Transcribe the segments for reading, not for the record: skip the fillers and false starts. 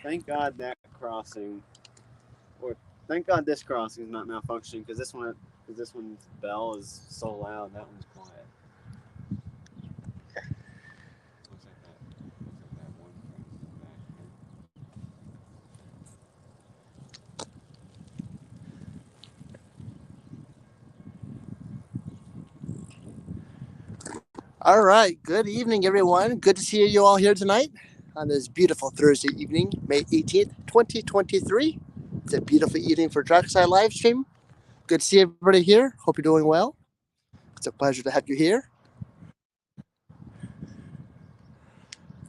Thank God that crossing, or thank God this crossing is not malfunctioning because this one's bell is so loud. That one's quiet. Looks like that one train's in the back here. All right. Good evening, everyone. Good to see you all here tonight on this beautiful Thursday evening, May 18th, 2023. It's a beautiful evening for Trackside Livestream. Good to see everybody here. Hope you're doing well. It's a pleasure to have you here.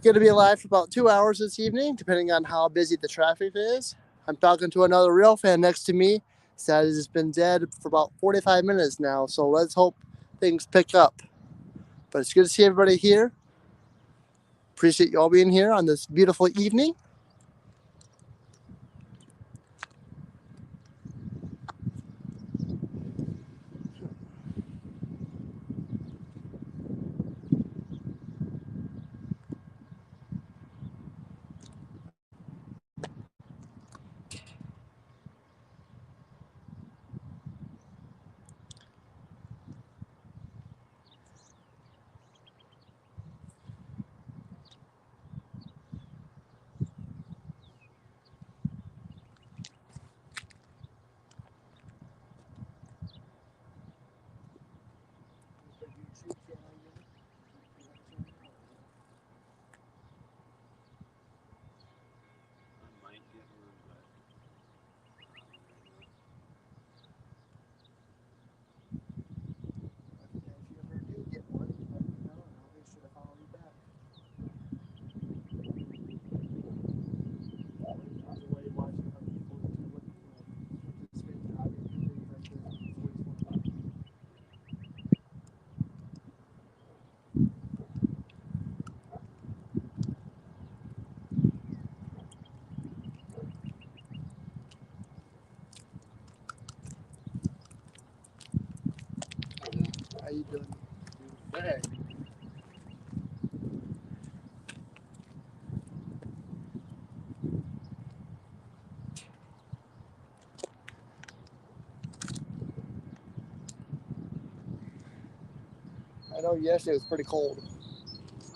Going to be live for about 2 hours this evening, depending on how busy the traffic is. I'm talking to another Railfan next to me. Said it's been dead for about 45 minutes now, so let's hope things pick up. But it's good to see everybody here. Appreciate you all being here on this beautiful evening. I might get one, but If you ever do get one, let me know and I'll make sure to follow you back. While you're watching other people participate in hobbies and things like this, it's always fun. How you doing? Hey. I know yesterday was pretty cold.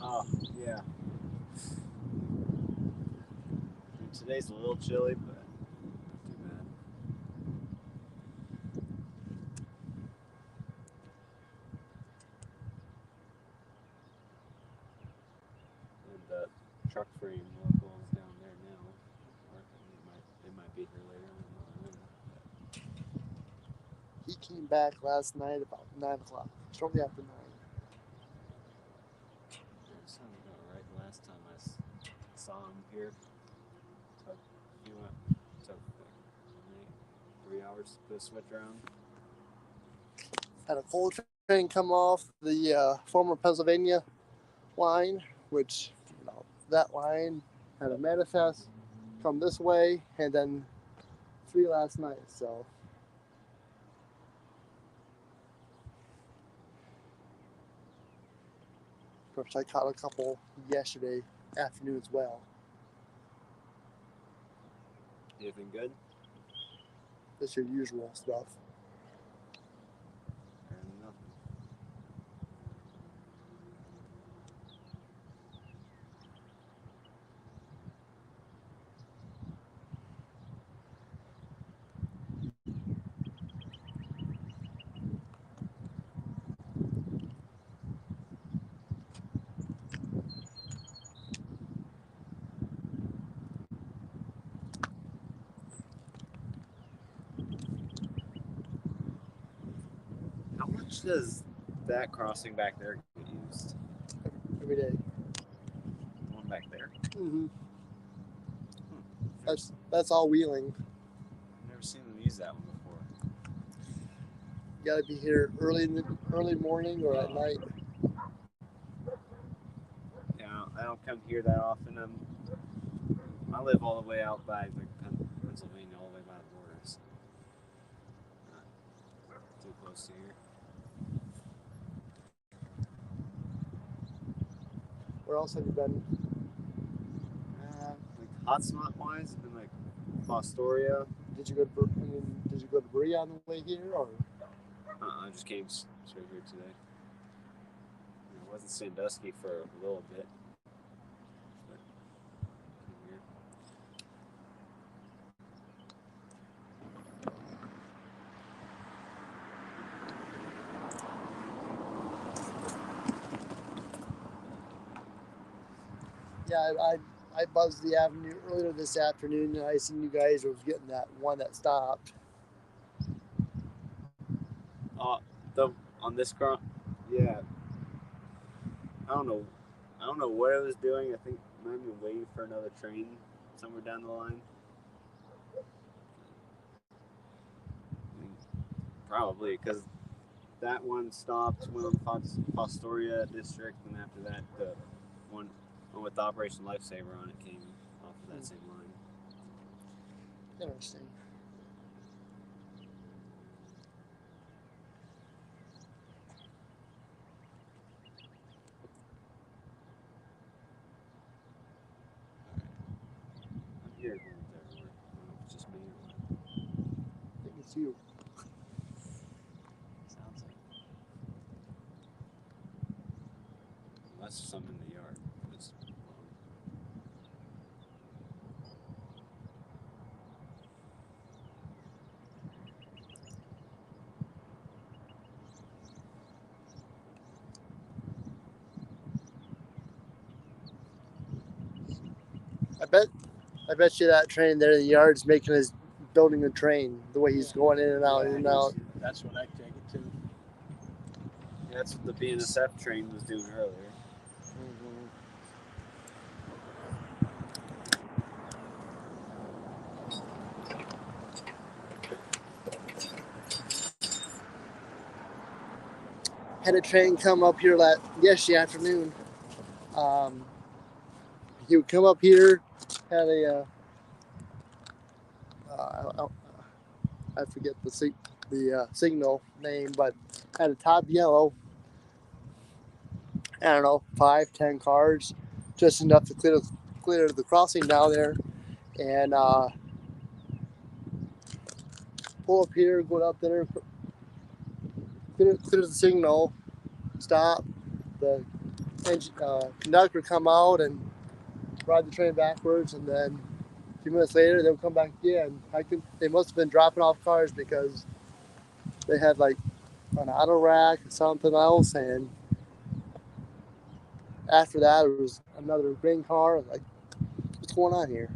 oh yeah. Today's a little chilly, but not too bad. And the truck frame local is down there now. Working. They might be here later. I don't know. He came back last night about 9 o'clock, shortly after 9. That sounds about right. Last time I saw him here, took he went took like 3 hours to put a switch around. Had a coal train come off the former Pennsylvania line, which that line had a manifest come this way, and then 3 last night. So of course, I caught a couple yesterday afternoon as well. Anything good? That's your usual stuff. Apparently nothing. How much does that crossing back there get used? Every day. The one back there? Mm-hmm. Never, That's all wheeling. never seen them use that one before. You got to be here early morning or at night. Yeah, I don't come here that often. I live all the way out by Pennsylvania, all the way by the borders. Not too close to here. Where else have you been? Like hotspot wise, it's been like Fostoria. Did you go to Brie on the way here, or? I just came straight here today. I wasn't Sandusky for a little bit. But here. Yeah, I buzzed the avenue earlier this afternoon, and I seen you guys was getting that one that stopped. On this car, yeah. I don't know what it was doing. I think it might have been waiting for another train somewhere down the line. I mean, probably because that one stopped, went on Fostoria district, and after that, the one with Operation Lifesaver on it came off of that same line. Interesting. I'm here going there. I don't know if it's just me or what. I think it's you. Sounds like. Unless there's something in the yard. It's I bet you that train there in the yard is making his building a train. The way he's going in and out, in and out. That's what I take it to. yeah, that's what the BNSF train was doing earlier. Had a train come up here yesterday afternoon. He would come up here, had a I forget the signal name, but had a top yellow. I don't know, 5-10 cars, just enough to clear the crossing down there, and pull up here, go up there, clear the signal, stop. The conductor come out and ride the train backwards, and then a few minutes later they'll come back again. They must have been dropping off cars because they had like an auto rack or something else, and after that it was another green car. Like, what's going on here?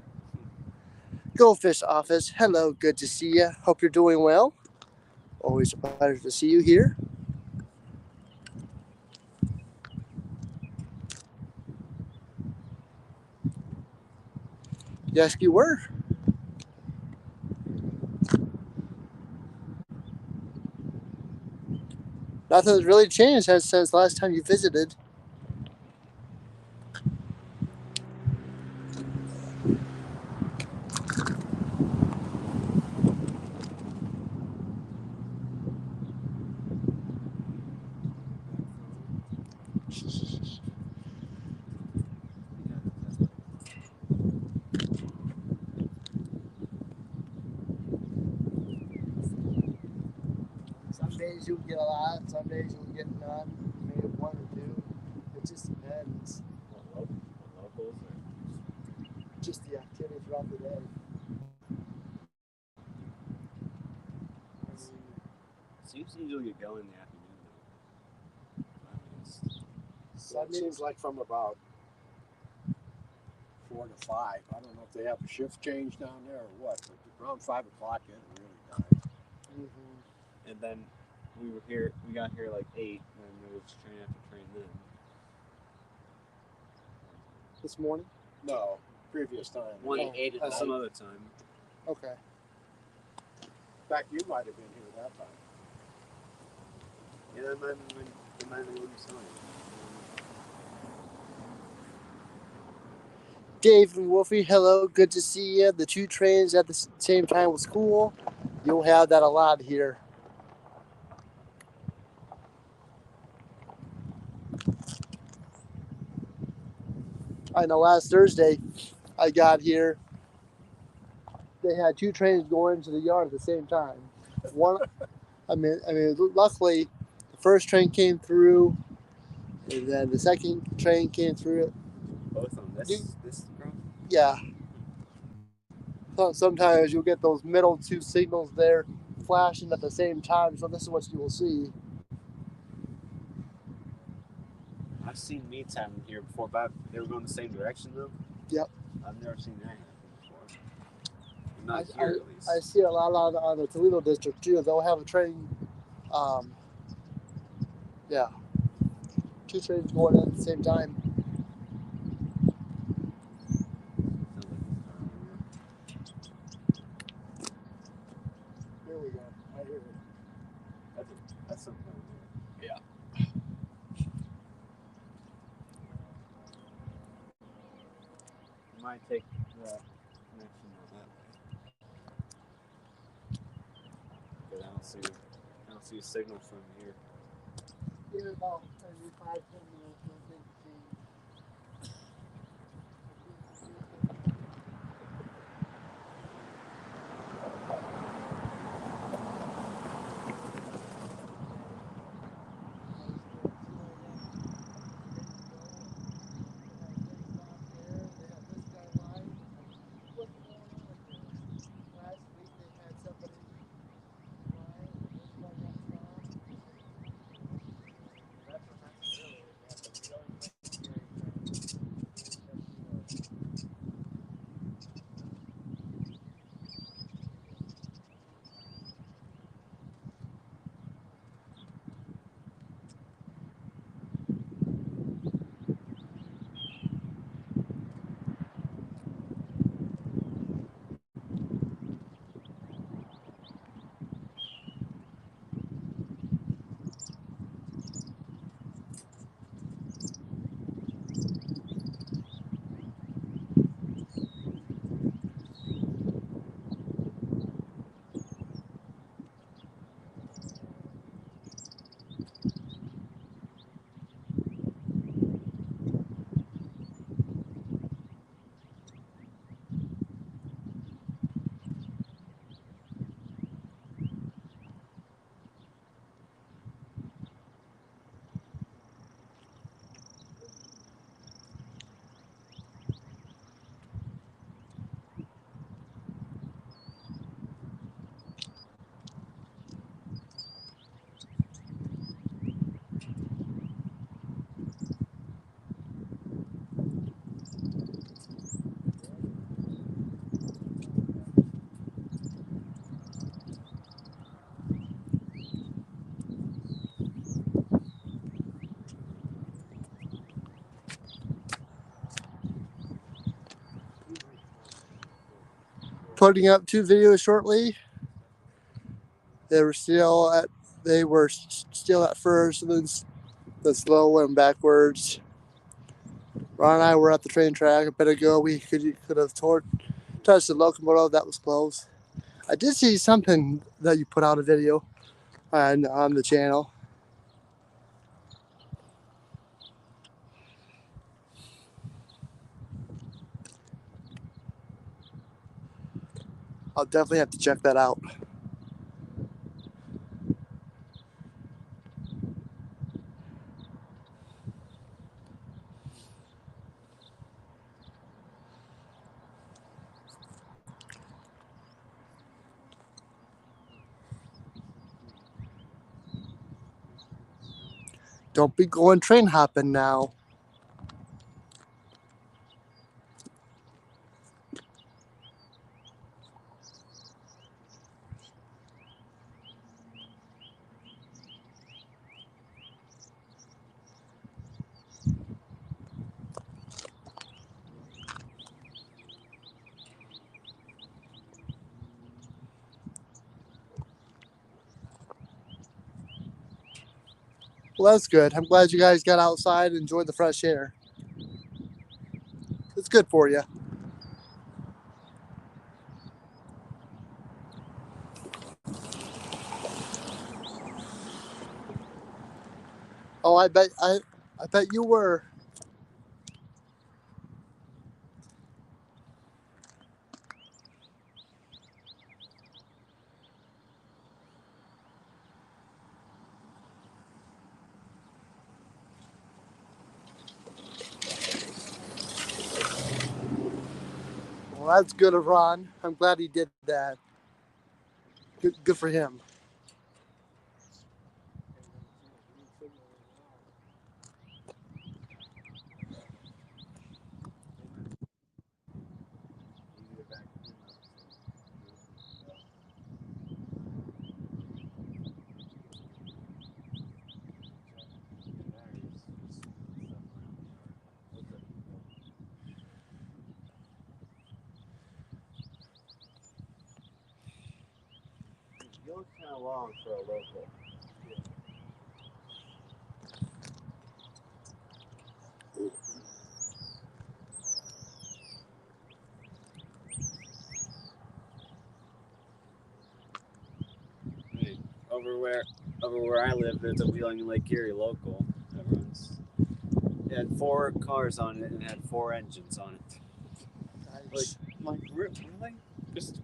Goldfish office, hello, good to see you. Hope you're doing well. Always a pleasure to see you here. Yes, you were. Nothing's really changed since last time you visited. Some days you'll get a lot, some days you'll get none, maybe one or two. It just depends. Locals or Just the activity throughout the day. seems to usually get going in the afternoon though. It seems like from about 4 to 5. I don't know if they have a shift change down there or what, but around 5 o'clock it really died. Mm-hmm. And then we got here like 8, and there was train after train then. This morning? No, previous time. 8 at some other time. Okay. In fact, you might have been here that time. Yeah, that might have been when we saw it. Dave and Wolfie, hello, good to see you. The 2 trains at the same time was cool. You'll have that a lot here. I know last Thursday I got here they had two trains going into the yard at the same time. One, luckily, the first train came through, and then the second train came through. Both of them. This girl? Yeah. So sometimes you'll get those middle two signals there flashing at the same time. So this is what you will see. I've seen meets happen here before, but they were going the same direction though. Yep. I've never seen that happen before. Not I, here, at least. I see a lot on the Toledo district too. They'll have a train, two trains going in at the same time. Here we go. I hear it. That's something. Yeah. You might take the connection on that way. But I don't see a signal from here. Here about every 5-10 minutes, they'll make a change. Putting up 2 videos shortly. They were still at first, and then the slow went backwards. Ron and I were at the train track a bit ago. We could have touched the locomotive that was closed. I did see something that you put out a video on the channel. I'll definitely have to check that out. Don't be going train hopping now. Well, that's good. I'm glad you guys got outside and enjoyed the fresh air. It's good for you. Oh, I bet you were. Well, that's good of Ron. I'm glad he did that. Good for him. You look kind of long for a local. I mean, over where I live, there's a Wheeling and Lake Erie local that runs. It had 4 cars on it and had 4 engines on it. Like really? Just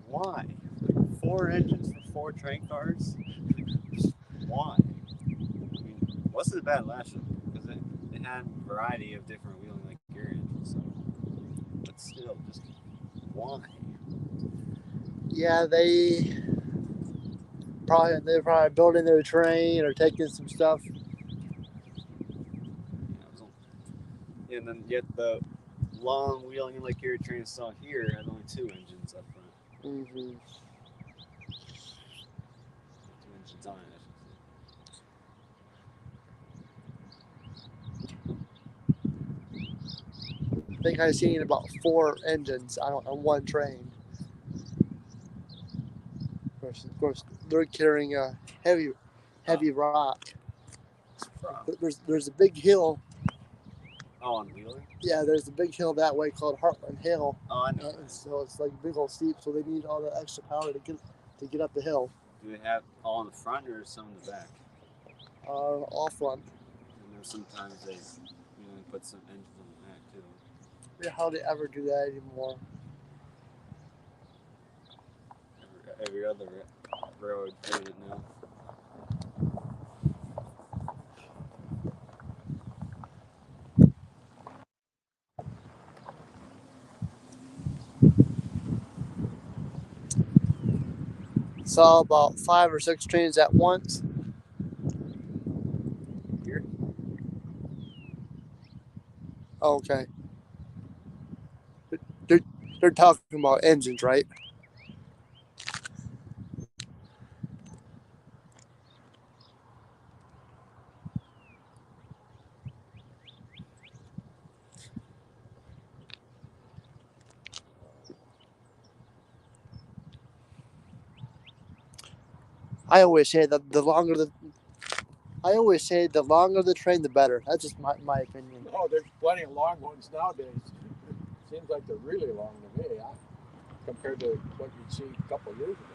why? Like 4 engines for 4 train cars? Just why? I mean, wasn't bad last year because it had a variety of different Wheeling Lake Erie engines. So, but still, just why? Yeah, they're probably building their train or taking some stuff. And then yet the long Wheeling and Lake Erie train I saw here had only 2 engines up front. Mm-hmm. 2 engines on it, I think I've seen about 4 engines on one train. Of course, they're carrying a heavy rock. There's a big hill. Oh, on Wheeling? Yeah, there's a big hill that way called Heartland Hill. Oh, I know. And so it's like big old steep, so they need all the extra power to get up the hill. Do they have all in the front or some in the back? All front. I know sometimes they put some engines on the back too. Yeah, how do they ever do that anymore? Every other road doing it now. Saw about 5 or 6 trains at once. Here? Oh, okay. They're talking about engines, right? I always say that the longer the train, the better. That's just my opinion. Oh, there's plenty of long ones nowadays. Seems like they're really long to me, compared to what you'd see a couple of years ago.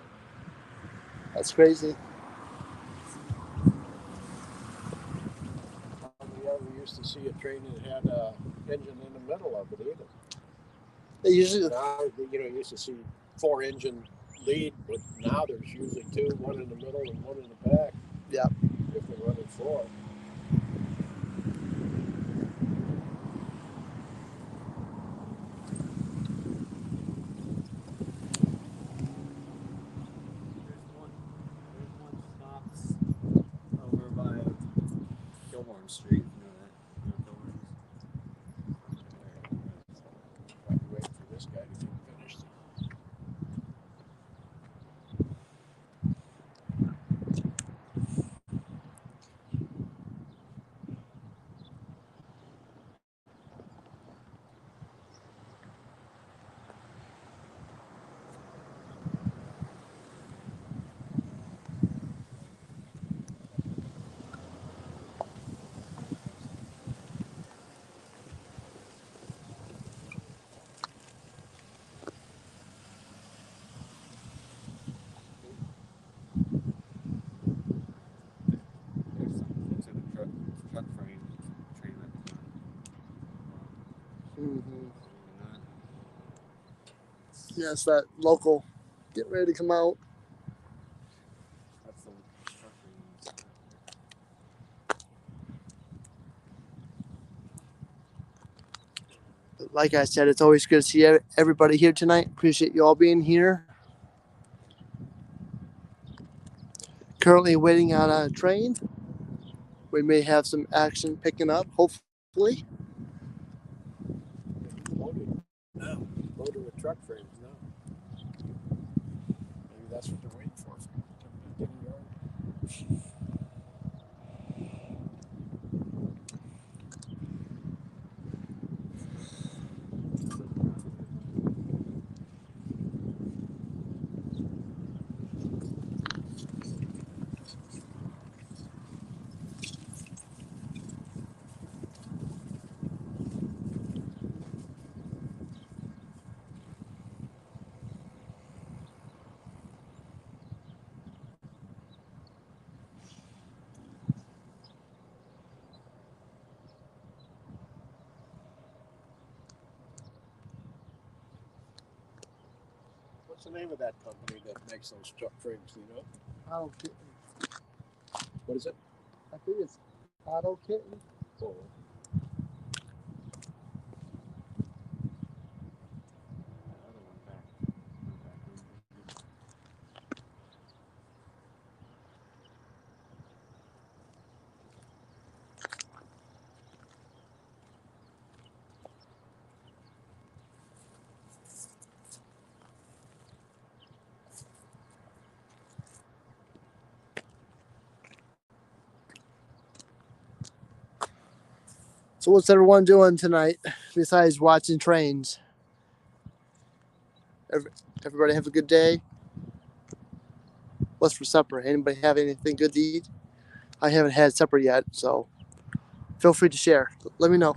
That's crazy. We ever used to see a train that had an engine in the middle of it either. They usually Now, you used to see 4 engine lead, but now there's usually 2, one in the middle and one in the back. Yeah. If they're running 4. There's one stops over by Gilmore Street. You know that? Probably waiting for this guy to get finished. There's some truck frame train at the front. Mm-hmm. Not. Yes, that local. Get ready to come out. That's the truck frame. like I said, it's always good to see everybody here tonight. Appreciate you all being here. Currently waiting on a train. We may have some action picking up, hopefully. Loaded with truck frames now. Maybe that's what they're waiting for. Get in the yard. What's the name of that company that makes those truck frames, do you know? Auto Kitten. What is it? I think it's Auto Kitten. Oh. So what's everyone doing tonight besides watching trains? Everybody have a good day? What's for supper? Anybody have anything good to eat? I haven't had supper yet, so feel free to share. Let me know.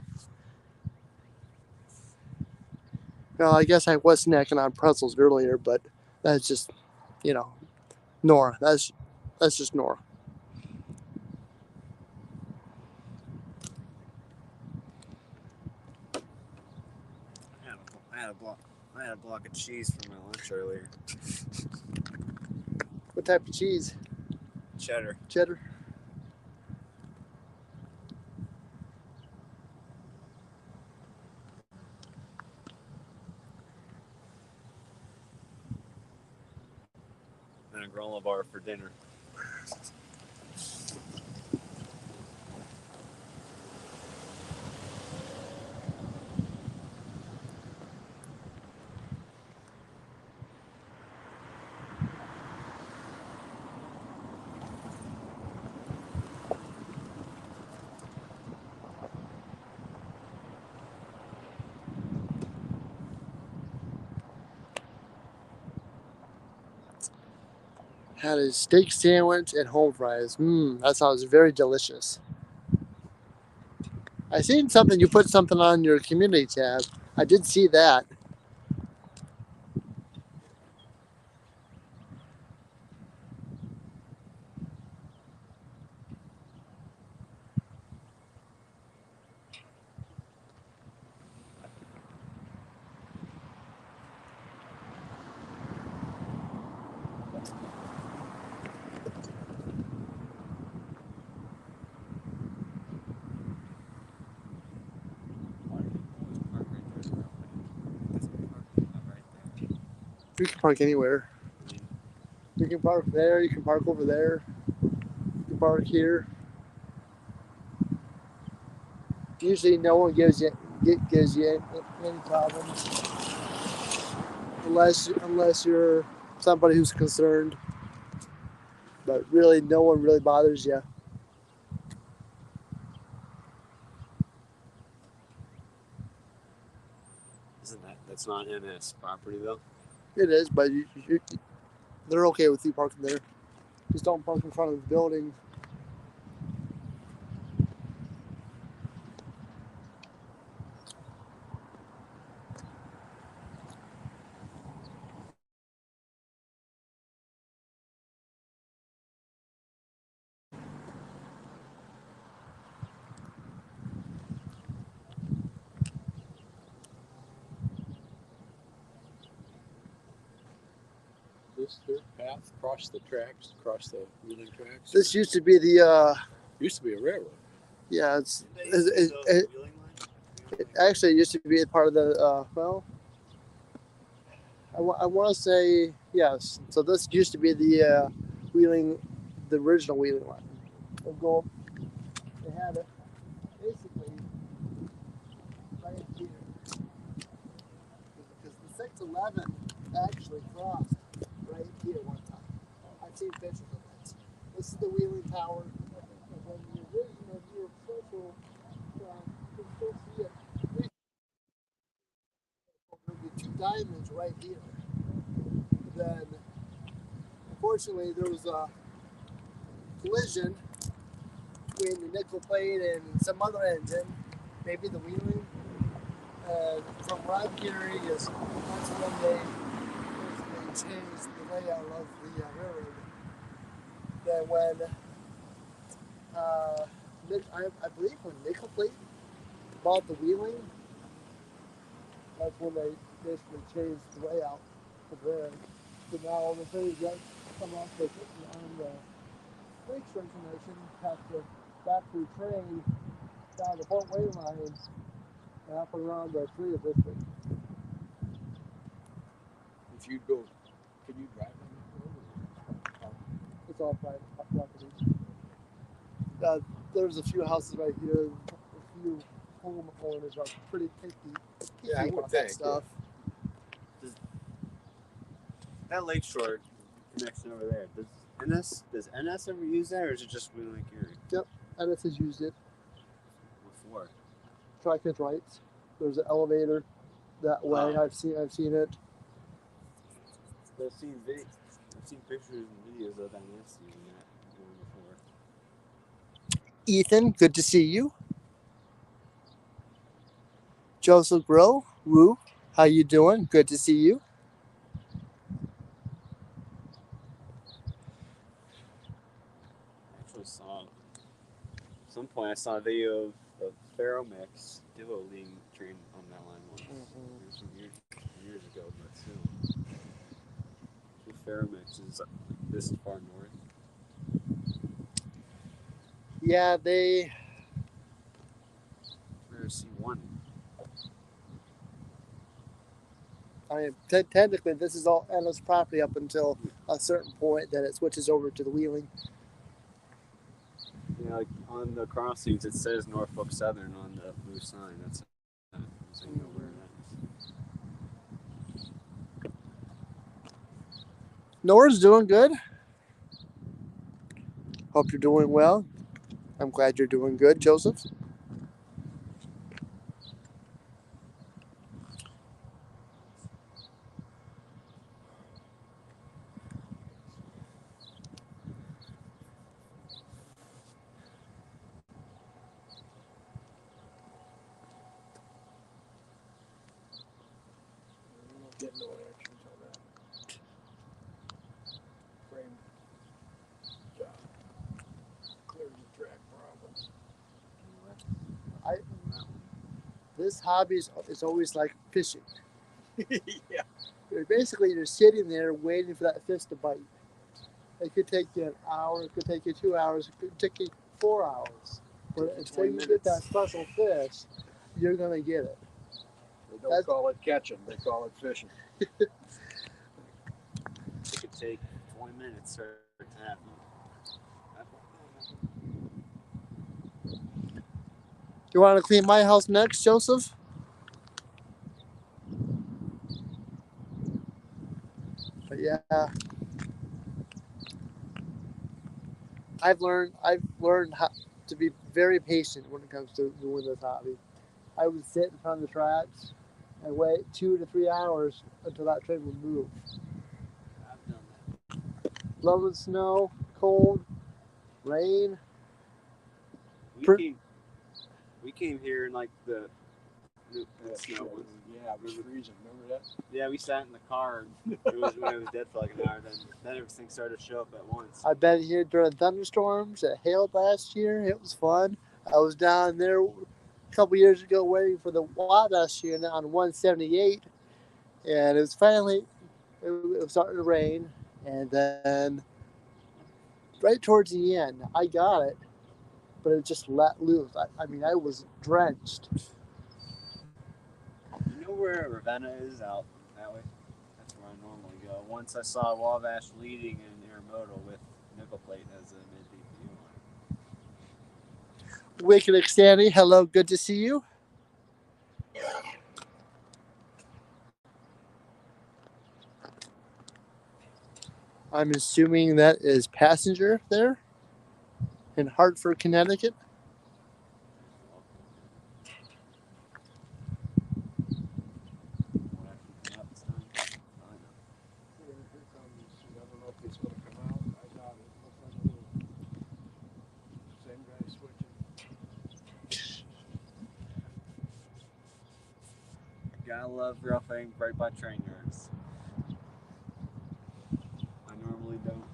Well, I guess I was snacking on pretzels earlier, but that's just, Nora. That's just Nora. I had a block of cheese for my lunch earlier. What type of cheese? Cheddar. Cheddar. And a granola bar for dinner. Had a steak sandwich and home fries. That sounds very delicious. I seen something. You put something on your community tab. I did see that. You can park anywhere. You can park there. You can park over there. You can park here. Usually, no one gives you any problems unless you're somebody who's concerned. But really, no one really bothers you. That's not NS property though? It is, but they're okay with you parking there. Just don't park in front of the building. This dirt path across the tracks, across the wheeling tracks. This used to be the used to be a railroad. yeah. Did they extend the wheeling line? It actually used to be a part of the, I want to say yes. So this used to be the wheeling, the original wheeling line. We'll go, they had it basically right here. Because the 611 actually crossed right here one time. I've seen pictures of it. This is the wheeling tower. And when the original near social, you can still see it. There'll be two diamonds right here. Then, unfortunately, there was a collision between the nickel plate and some other engine, maybe the wheeling. And from what I'm hearing is that's when they changed the layout of the railroad. Then when I believe when nickel plate bought the wheeling, that's when they basically changed the layout of there. So now all the things that come off on the brake circulation have to back through train down the one-way line and up and around the Korea district. If you go, can you drive on that road? It's all private property. There's a few houses right here. A few homeowners are pretty picky Yeah, I would about that think, stuff. That Lakeshore connection over there. Does NS ever use that, or is it just Wheeling Erie? Yep, NS has used it. What for? Track and rights. There's an elevator that way. Oh. I've seen it. I've seen pictures and videos of NS using that before. Ethan, good to see you. Joseph Grow, Woo, how you doing? Good to see you. I actually saw at some point I saw a video of Ferromix Duo leading train on that line once. It was from years ago, but still. Ferromix is this far north. Yeah, they. Never seen one. I mean, technically, this is all NS property up until a certain point. Then it switches over to the wheeling. Yeah, like on the crossings it says Norfolk Southern on the blue sign. That's so you know where that is. Nora's doing good. Hope you're doing well. I'm glad you're doing good, Joseph. Get no actions on that. Frame job. Clears the track problems. This hobby is always like fishing. Yeah. Basically, you're sitting there waiting for that fish to bite. It could take you an hour. It could take you 2 hours. It could take you 4 hours. But until you get that special fish, you're gonna get it. They don't call it catching. They call it fishing. It could take 20 minutes for it to happen. You want to clean my house next, Joseph? But yeah, I've learned how to be very patient when it comes to doing this hobby. I would sit in front of the tracks and wait 2 to 3 hours until that train would move. I've done that. Loving snow, cold, rain. We came here in like the snow was. Yeah, it was freezing. Remember that? Yeah, we sat in the car. It was when it was dead for like an hour. Then everything started to show up at once. I've been here during thunderstorms. It hailed last year. It was fun. I was down there a couple years ago waiting for the Wabash unit on 178, and it was finally it was starting to rain, and then right towards the end, I got it, but it just let loose. I mean, I was drenched. where Ravenna is out that way? That's where I normally go. Once I saw Wabash leading in intermodal with nickel plate as a mid DPU line. Wicked Extandi, hello, good to see you. I'm assuming that is passenger there in Hartford, Connecticut. Here comes, I don't know if he's going to come out. I doubt it. Looks like a little same guy switching. Gotta love Railfanning right by train yards. I normally don't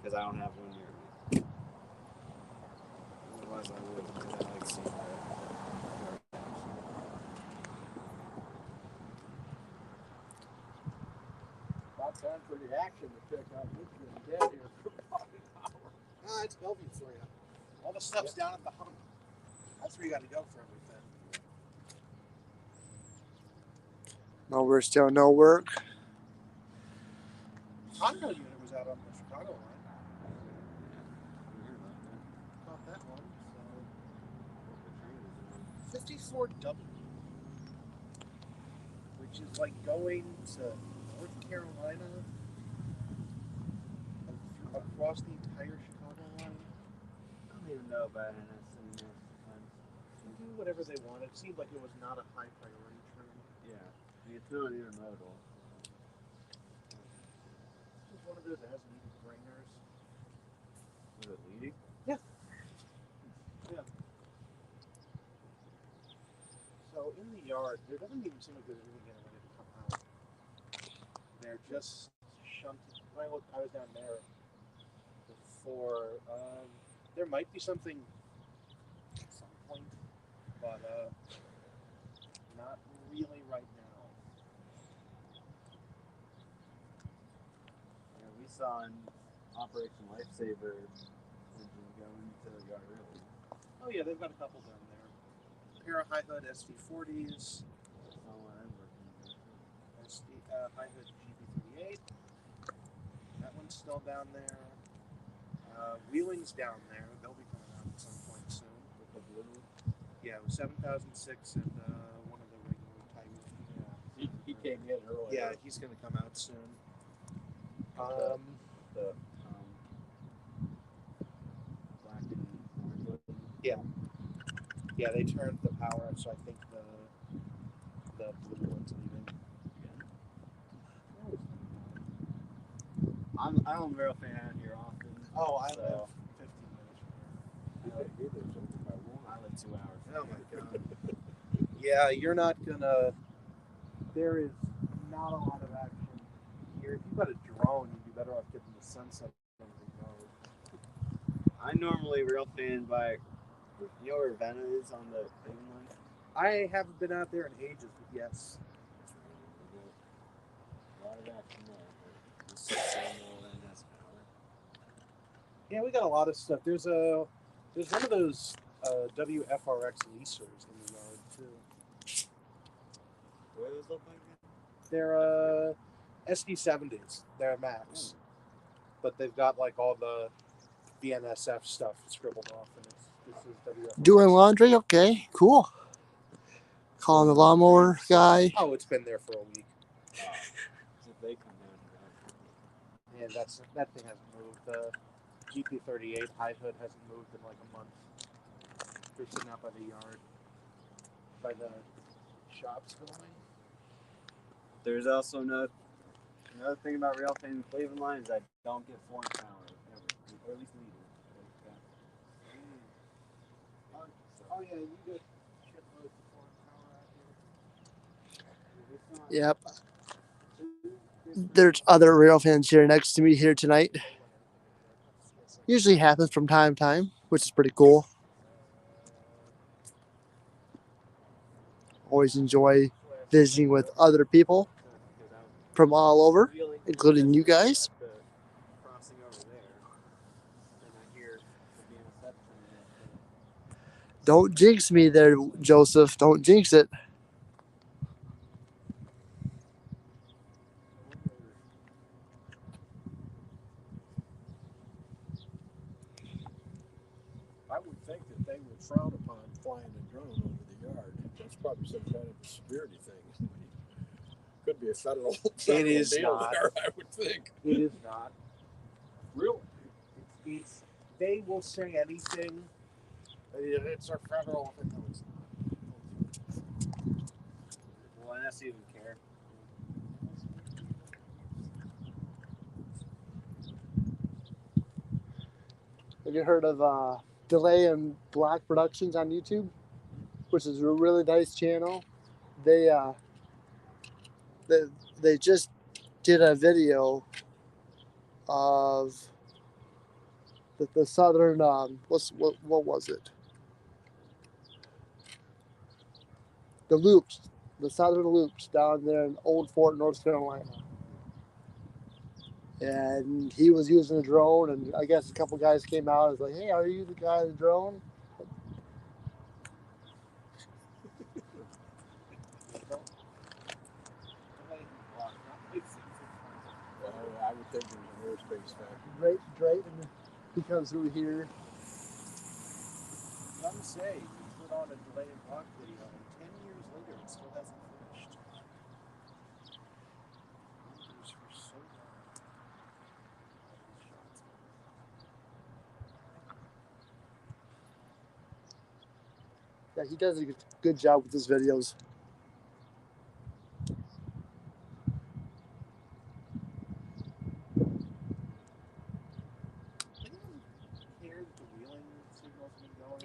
because I don't have one near me. Otherwise, I would because I like seeing that. About time for the action to pick up. We've been dead here for about an hour. Ah, it's Bellevue for you. All the stuff's down at the hump. That's where you got to go for everything. No, we're still no work. Conrail unit was out on the Chicago line. Not that one. So 54W, which is like going to North Carolina across the entire Chicago line. I don't even know about NS anymore. They do whatever they want. It seemed like it was not a high priority train. Yeah, it's not intermodal. It's one of those that has needed bringers. Was it leading? Yeah. So in the yard, there doesn't even seem like there's really getting ready to come out. They're just shunted. When I was down there before. There might be something at some point, but not really right now. Yeah, we saw an Operation Lifesaver engine go into the yard early. Oh yeah, they've got a couple down there. A pair of high hood SV40s. High hood GP38. That one's still down there. Wheeling's down there. They'll be coming out at some point soon. Yeah, it was 7006 and one of the regular Tigers. He came in earlier. Yeah, he's going to come out soon. Black and orange. Yeah, they turned the power up, so I think the blue one's leaving. I don't Railfan out here often. Oh, I so live 15 minutes from here. I live 2 hours. Oh my god. Yeah, you're not gonna. There is not a lot of action here. If you've got a drone, you'd be better off getting the sunset from the road. I normally Railfan by, you know where Ravenna is on the thing line? I haven't been out there in ages, but yes. A lot of action there. But it's just same old NS power. Yeah, we got a lot of stuff. There's one of those WFRX leasers in the yard too. What do those look like? They're SD70s. They're Max, but they've got like all the BNSF stuff scribbled off, and this is WFRX. Doing laundry? Okay, cool. Calling the lawnmower guy. Oh, it's been there for a week. So if they come down And that thing hasn't moved. The GP38 high hood hasn't moved in like a month. They're sitting out by the yard, by the shops going. There's also another thing about Railfan and Cleveland line is I don't get foreign power ever, or at least legal. Oh yeah, you get shitloads of foreign power out here. Yep. There's other Railfans here next to me here tonight. Usually happens from time to time, which is pretty cool. Always enjoy visiting with other people from all over, including you guys. Crossing over there, and I hear the BNSF coming in. Don't jinx me there, Joseph. Don't jinx it. I would think that they would frown upon flying a drone over the yard. That's probably some kind of a security thing. Could be a federal is deal not. there, I would think. It is not. Really? They will say anything. It's a federal thing. No, it's not. Well, NS even care. Have you heard of Delay and Black Productions on YouTube, which is a really nice channel? They they just did a video of the southern what was it? The loops, the southern loops down there in Old Fort, North Carolina. And he was using a drone, and I guess a couple guys came out and was like, "Hey, are you the guy with the drone?" Well, I would think there's an airspace factor. Drayton, he comes through here. Some say he put on a delay and block video, and 10 years later, it still hasn't finished. Wonders for so long. Yeah, he does a good job with his videos.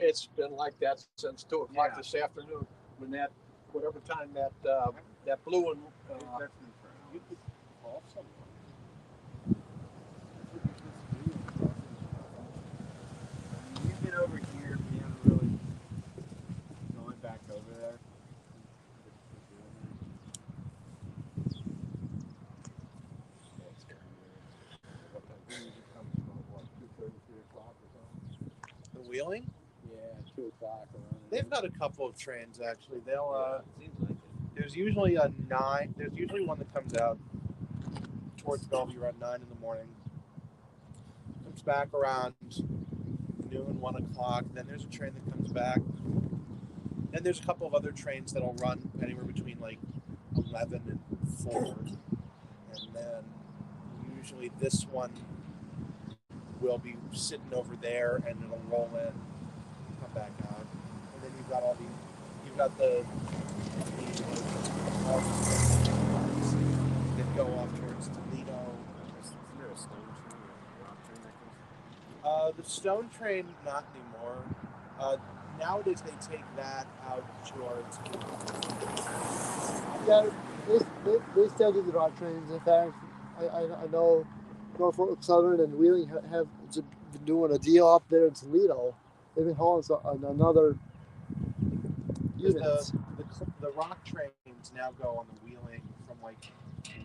It's been like that since 2 o'clock Yeah. this afternoon. When that, whatever time that that blue one. You could call someone. We've been over here, we haven't really gone back over there. The wheeling? Yeah, 2 o'clock around. They've got a couple of trains actually. They'll Seems like it. there's usually a 9. There's usually one that comes out towards Bellevue around 9 in the morning. Comes back around noon, 1 o'clock. Then there's a train that comes back. Then there's a couple of other trains that'll run anywhere between like 11 and 4. And then usually this one will be sitting over there and it'll roll in, come back out. And then you've got the that go off towards Toledo. Isn't there a stone train or a rock train that comes? The stone train, not anymore. Nowadays they take that out towards. Yeah, they still do the rock trains. In fact, I know Norfolk Southern and Wheeling have been doing a deal up there in Toledo. They've been hauling another units. The rock trains now go on the Wheeling from like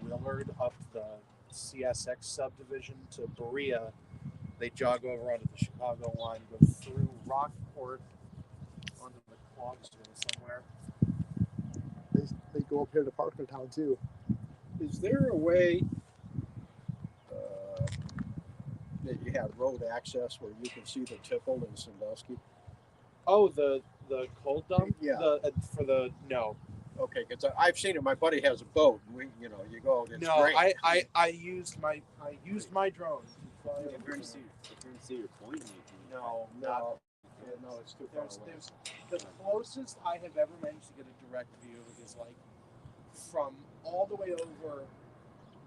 Willard up the CSX subdivision to Berea. They jog over onto the Chicago line, go through Rockport onto the Clogsville somewhere. They go up here to Parkertown too. Is there a way that you have road access where you can see the tipple in Sandusky? Oh, the cold dump. Yeah. No. Okay, because I've seen it. My buddy has a boat. You go. It's No, great. I used my drone to fly If over you're going to there. see your point, maybe. No, No, it's too far away. there's the closest I have ever managed to get a direct view is like from all the way over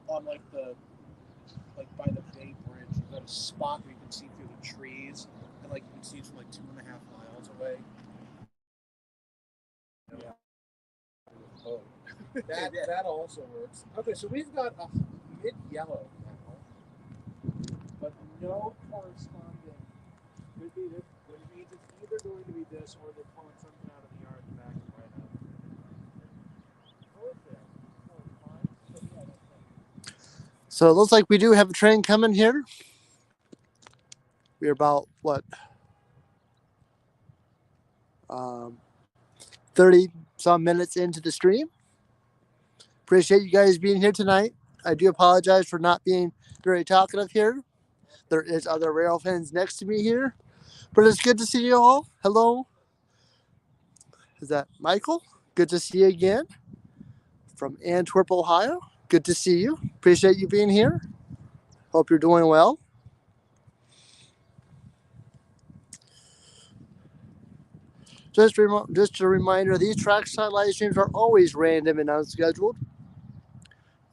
on like by the Bay Bridge. You've got a spot where you can see through the trees and like you can see from like 2.5 miles away. Yeah. Oh. That also works. Okay, so we've got a mid-yellow now, but no corresponding. Could be this, which means it's either going to be this or they're pulling something out of the yard in the back and right up. Oh, it's there. Oh, it's fine. But yeah, that's it. So it looks like we do have a train coming here. We're about 30 some minutes into the stream. Appreciate you guys being here tonight. I do apologize for not being very talkative here. There is other rail fans next to me here. But it's good to see you all. Hello. Is that Michael? Good to see you again. From Antwerp, Ohio. Good to see you. Appreciate you being here. Hope you're doing well. Just a reminder, these Trackside live streams are always random and unscheduled.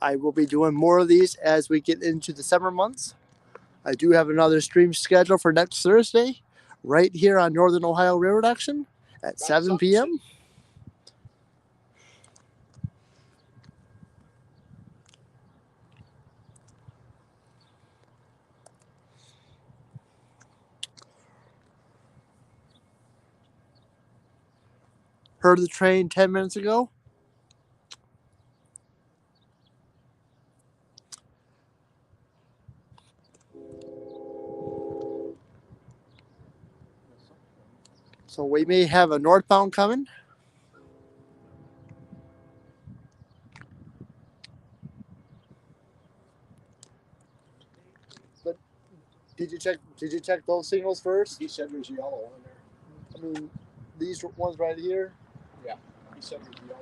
I will be doing more of these as we get into the summer months. I do have another stream scheduled for next Thursday, right here on Northern Ohio Railroad Action at 7 p.m. Heard the train 10 minutes ago. So we may have a northbound coming. But did you check those signals first? He said there's yellow on there. I mean, these ones right here. Yeah, he said there's yellow.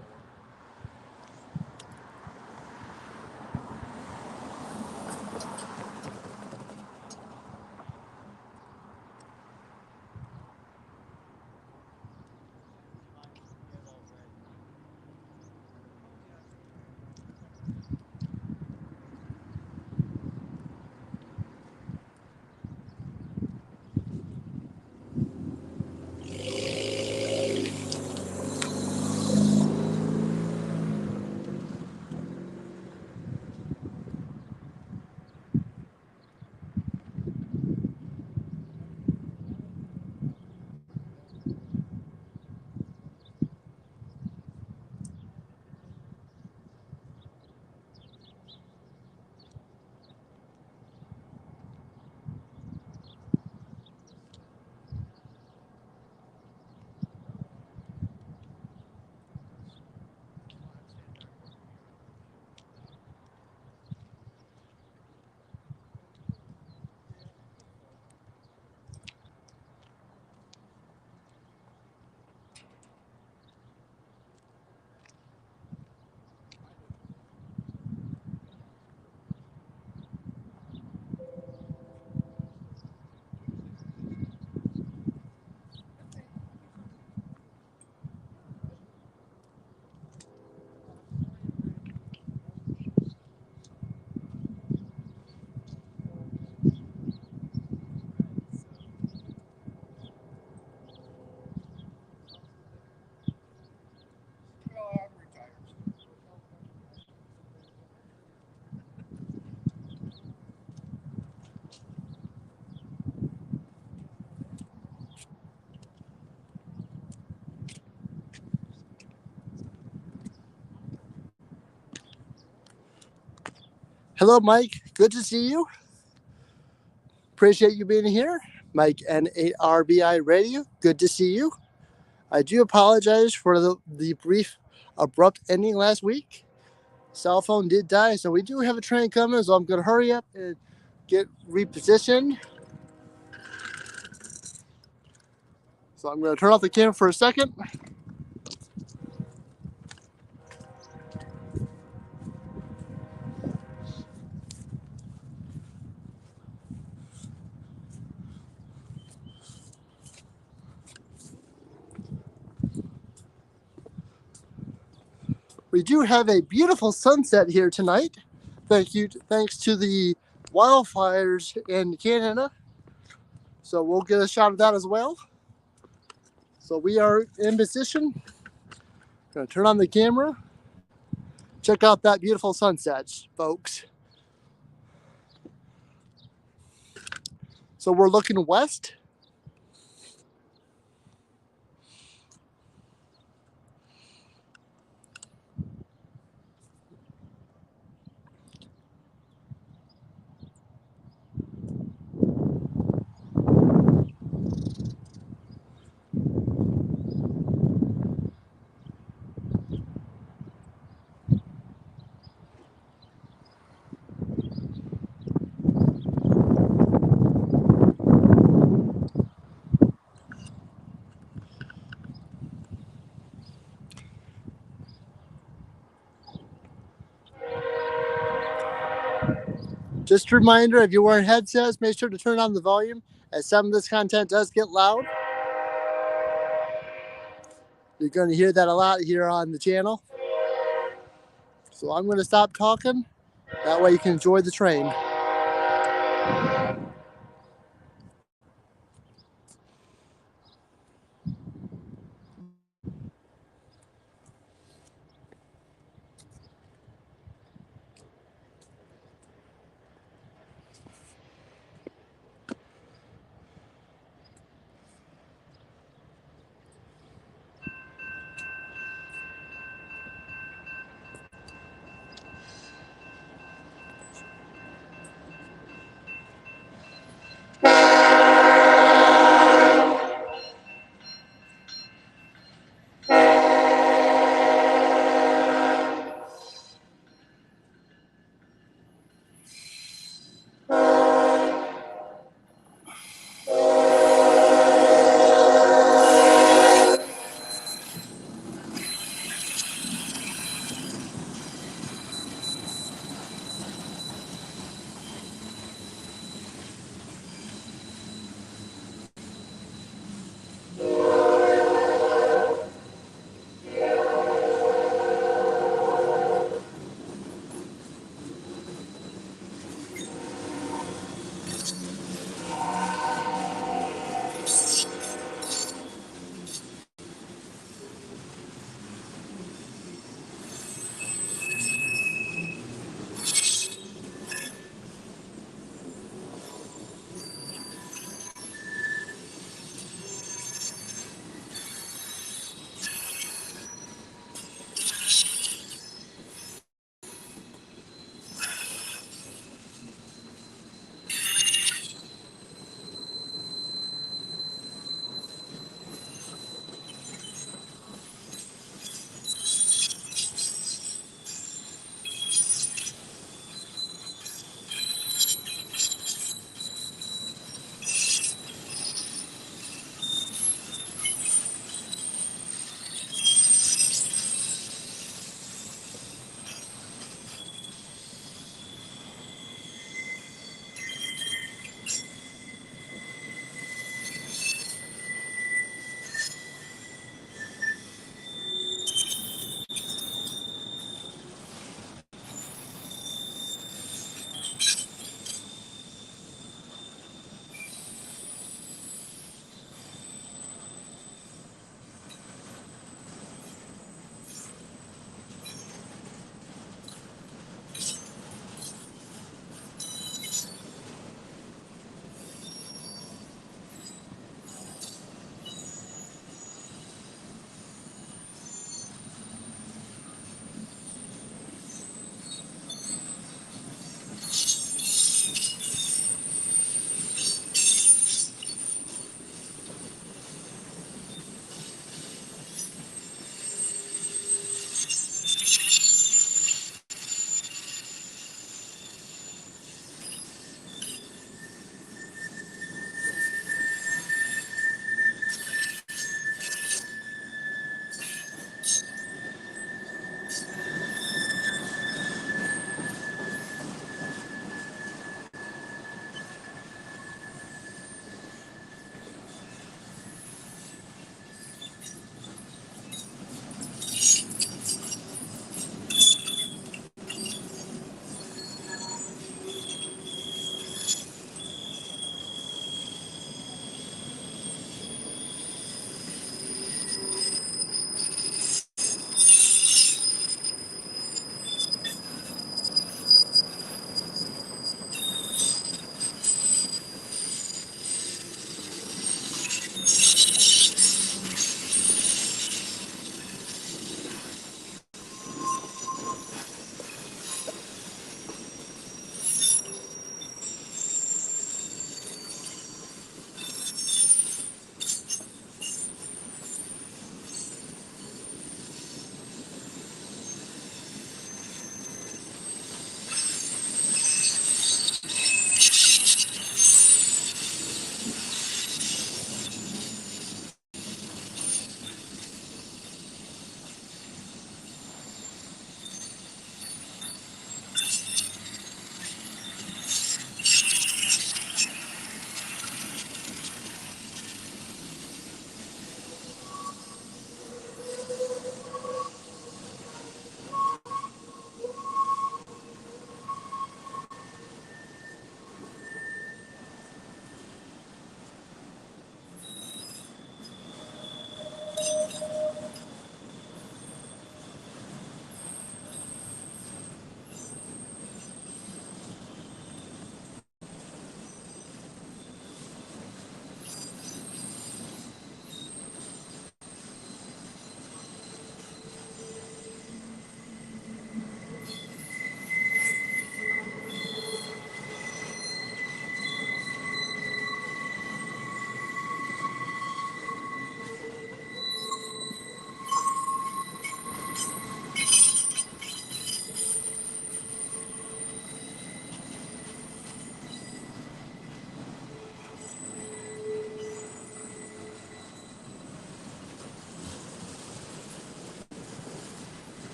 Hello, Mike. Good to see you. Appreciate you being here. Mike N8RBI Radio. Good to see you. I do apologize for the brief, abrupt ending last week. Cell phone did die, so we do have a train coming, so I'm going to hurry up and get repositioned. So I'm going to turn off the camera for a second. We do have a beautiful sunset here tonight. Thanks to the wildfires in Canada. So we'll get a shot of that as well. So we are in position. Gonna turn on the camera. Check out that beautiful sunset, folks. So we're looking west. Just a reminder, if you're wearing headsets, make sure to turn on the volume, as some of this content does get loud. You're going to hear that a lot here on the channel. So I'm going to stop talking. That way you can enjoy the train.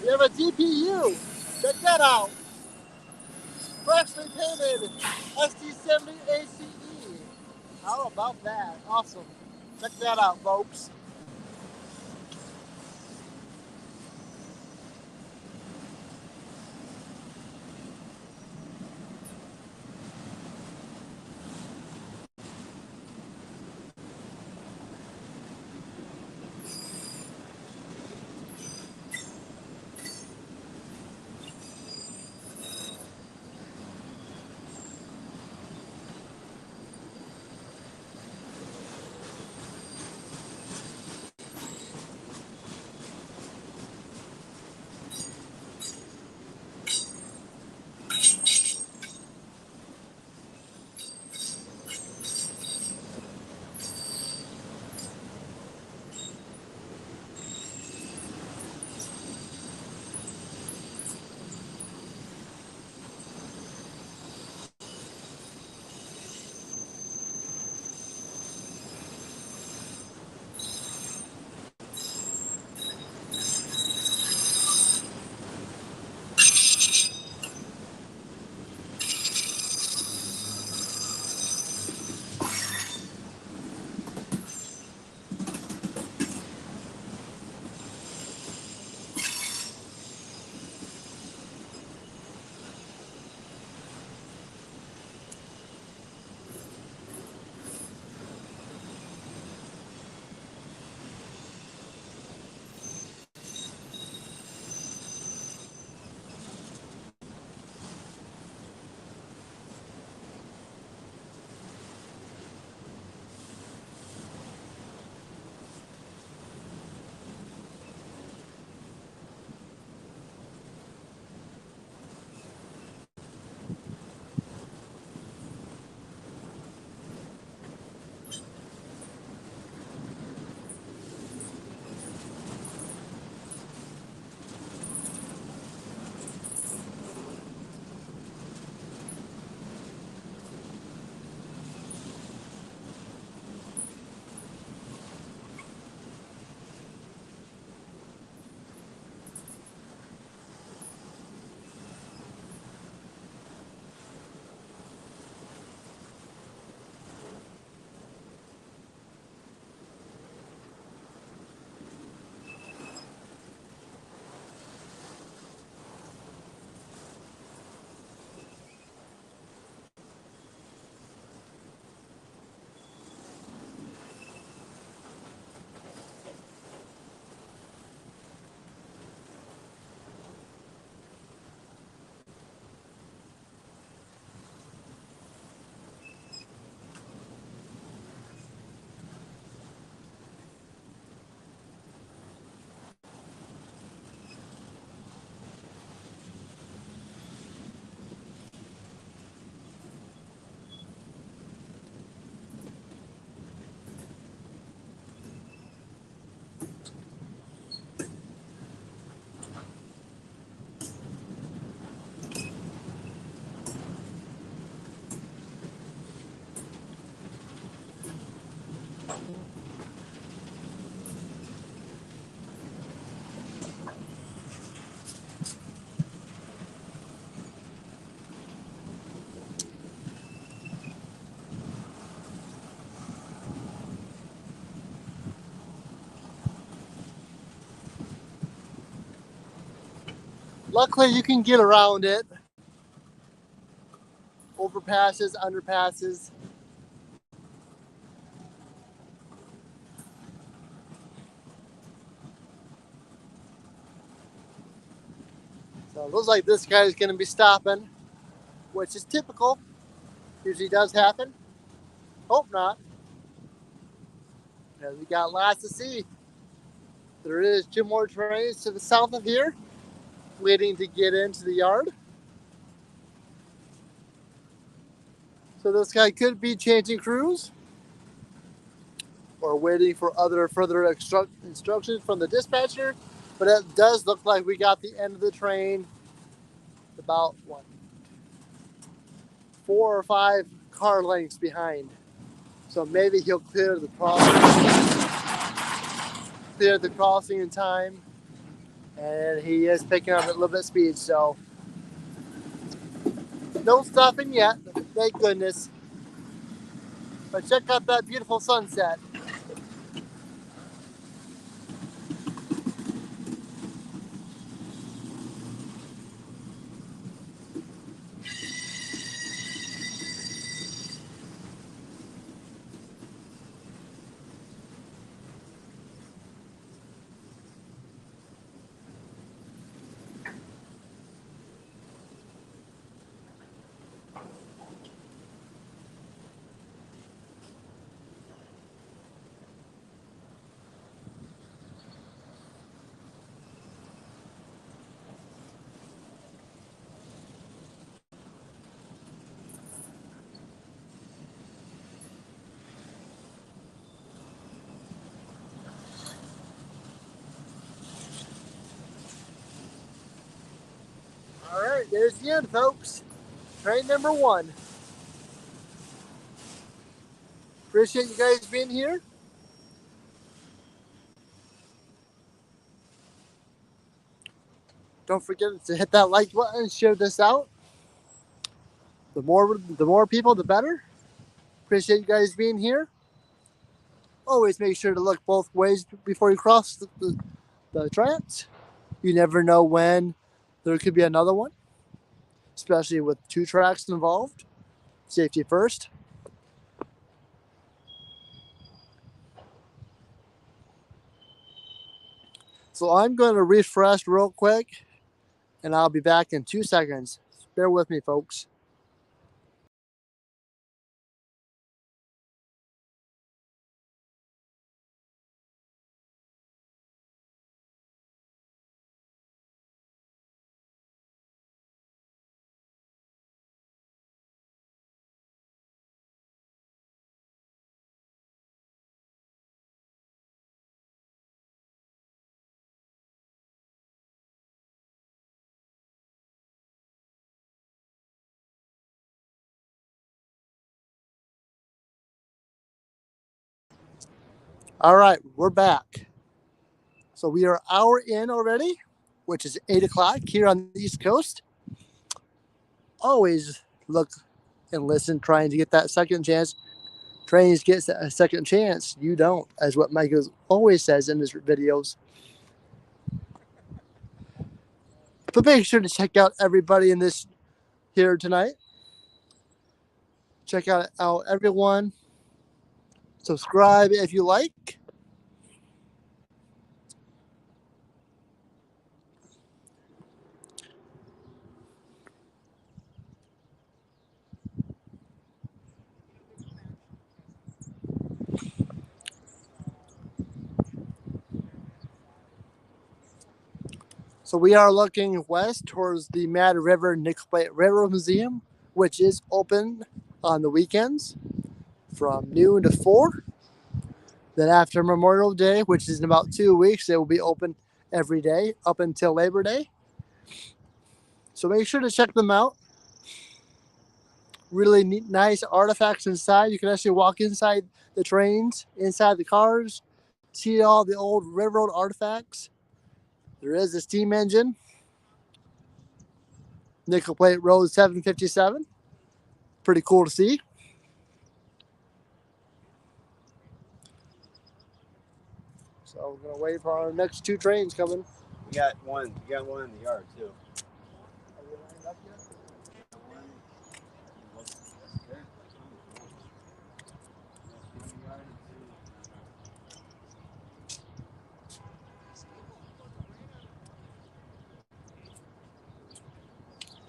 We have a DPU. Check that out. Freshly painted SD70 ACE. How about that? Awesome. Check that out, folks. Luckily, you can get around it. Overpasses, underpasses. So it looks like this guy is going to be stopping, which is typical. Usually does happen. Hope not. Because we got lots to see. There is 2 more trains to the south of here, waiting to get into the yard. So this guy could be changing crews or waiting for further instructions from the dispatcher. But it does look like we got the end of the train about, 4 or 5 car lengths behind. So maybe he'll clear the crossing in time. And he is picking up a little bit of speed, so no stopping yet, thank goodness. But check out that beautiful sunset. All right, there's the end, folks. Train number 1. Appreciate you guys being here. Don't forget to hit that like button, share this out. The more people, the better. Appreciate you guys being here. Always make sure to look both ways before you cross the tracks. You never know when there could be another one, especially with 2 tracks involved. Safety first. So I'm going to refresh real quick, and I'll be back in 2 seconds. Bear with me, folks. All right, we're back. So we are an hour in already, which is 8 o'clock here on the East Coast. Always look and listen, trying to get that second chance. Trains gets a second chance. You don't, as what Mike always says in his videos. But make sure to check out everybody in this here tonight. Check out everyone. Subscribe if you like. So we are looking west towards the Mad River Nickel Plate Railroad Museum, which is open on the weekends from noon to 4. Then after Memorial Day, which is in about 2 weeks, it will be open every day up until Labor Day. So make sure to check them out. Really neat, nice artifacts inside. You can actually walk inside the trains, inside the cars, see all the old railroad artifacts. There is a steam engine, Nickel Plate Road 757. Pretty cool to see. So we're gonna wait for our next 2 trains coming. We got one. You got one in the yard too. Are we lined up yet?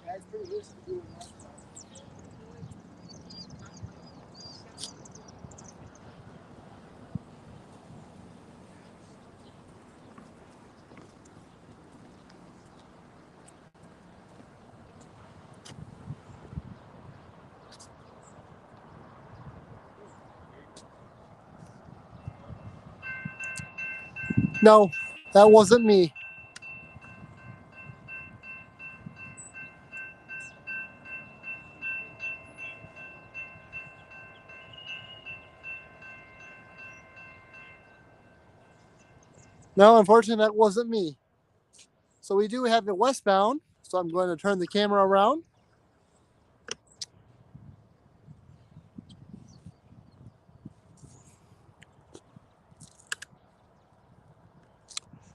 That's pretty loose to do that. No, that wasn't me. No, unfortunately, that wasn't me. So we do have it westbound. So I'm going to turn the camera around.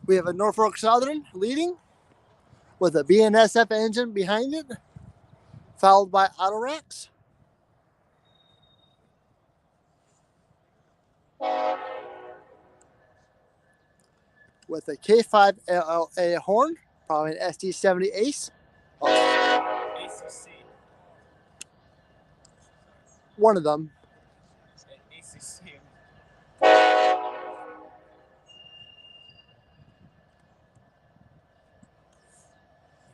We have a Norfolk Southern leading with a BNSF engine behind it, followed by Autoracks. With a K5 LLA horn, probably an SD70 Ace. ACC. One of them. ACC.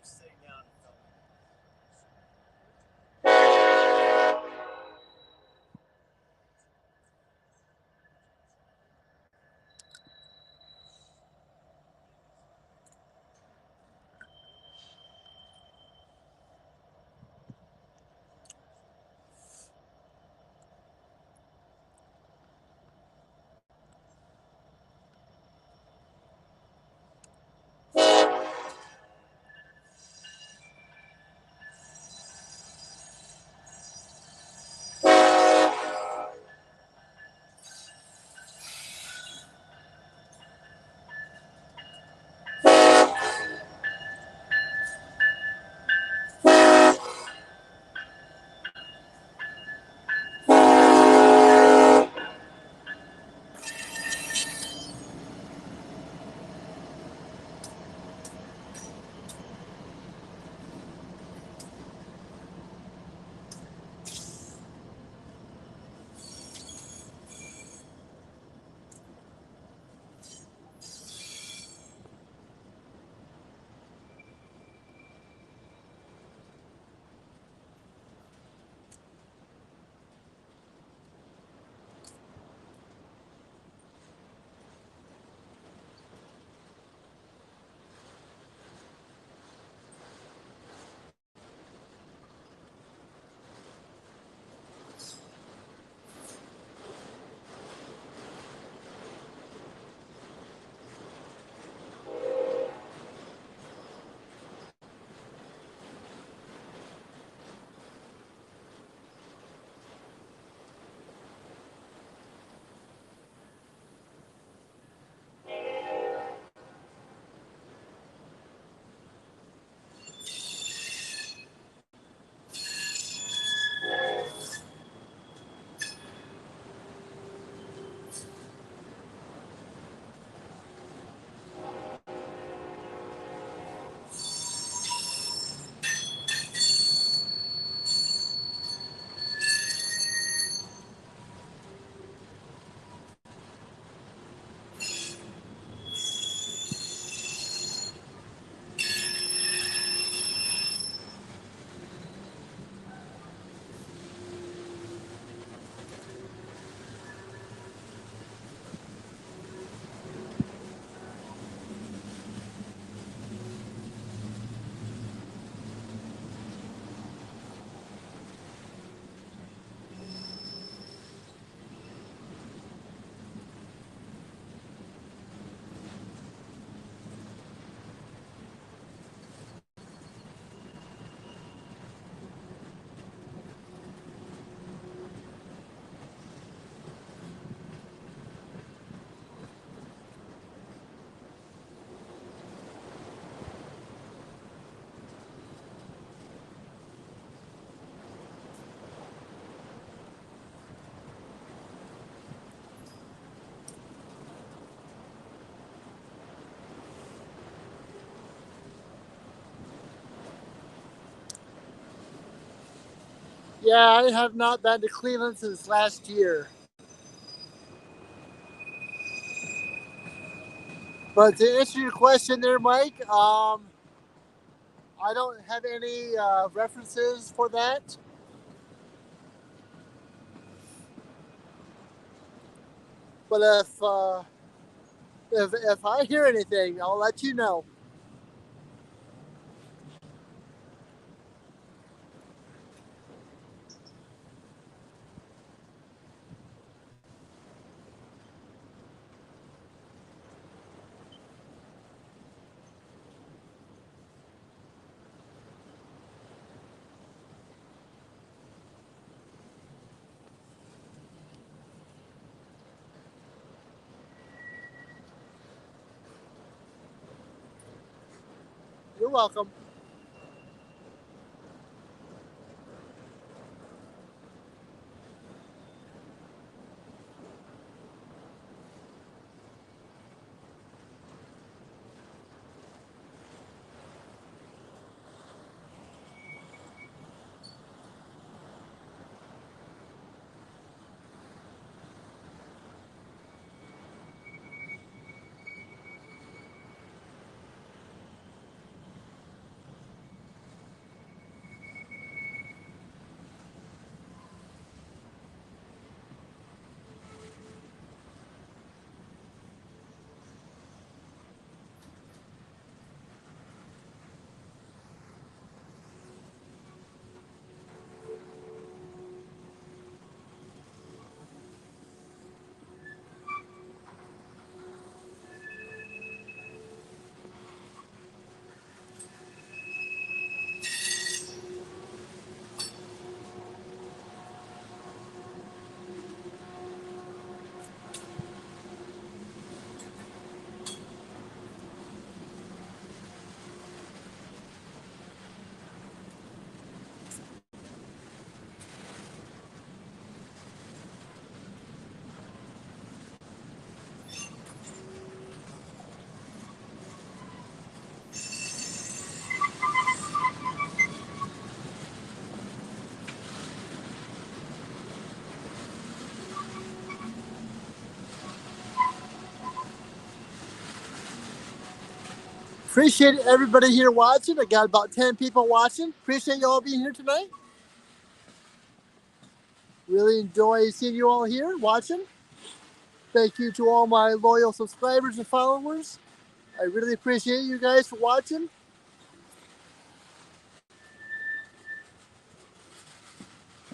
Sitting down and filming. Yeah, I have not been to Cleveland since last year. But to answer your question there, Mike, I don't have any references for that. But if I hear anything, I'll let you know. You're welcome. Appreciate everybody here watching. I got about 10 people watching. Appreciate you all being here tonight. Really enjoy seeing you all here watching. Thank you to all my loyal subscribers and followers. I really appreciate you guys for watching.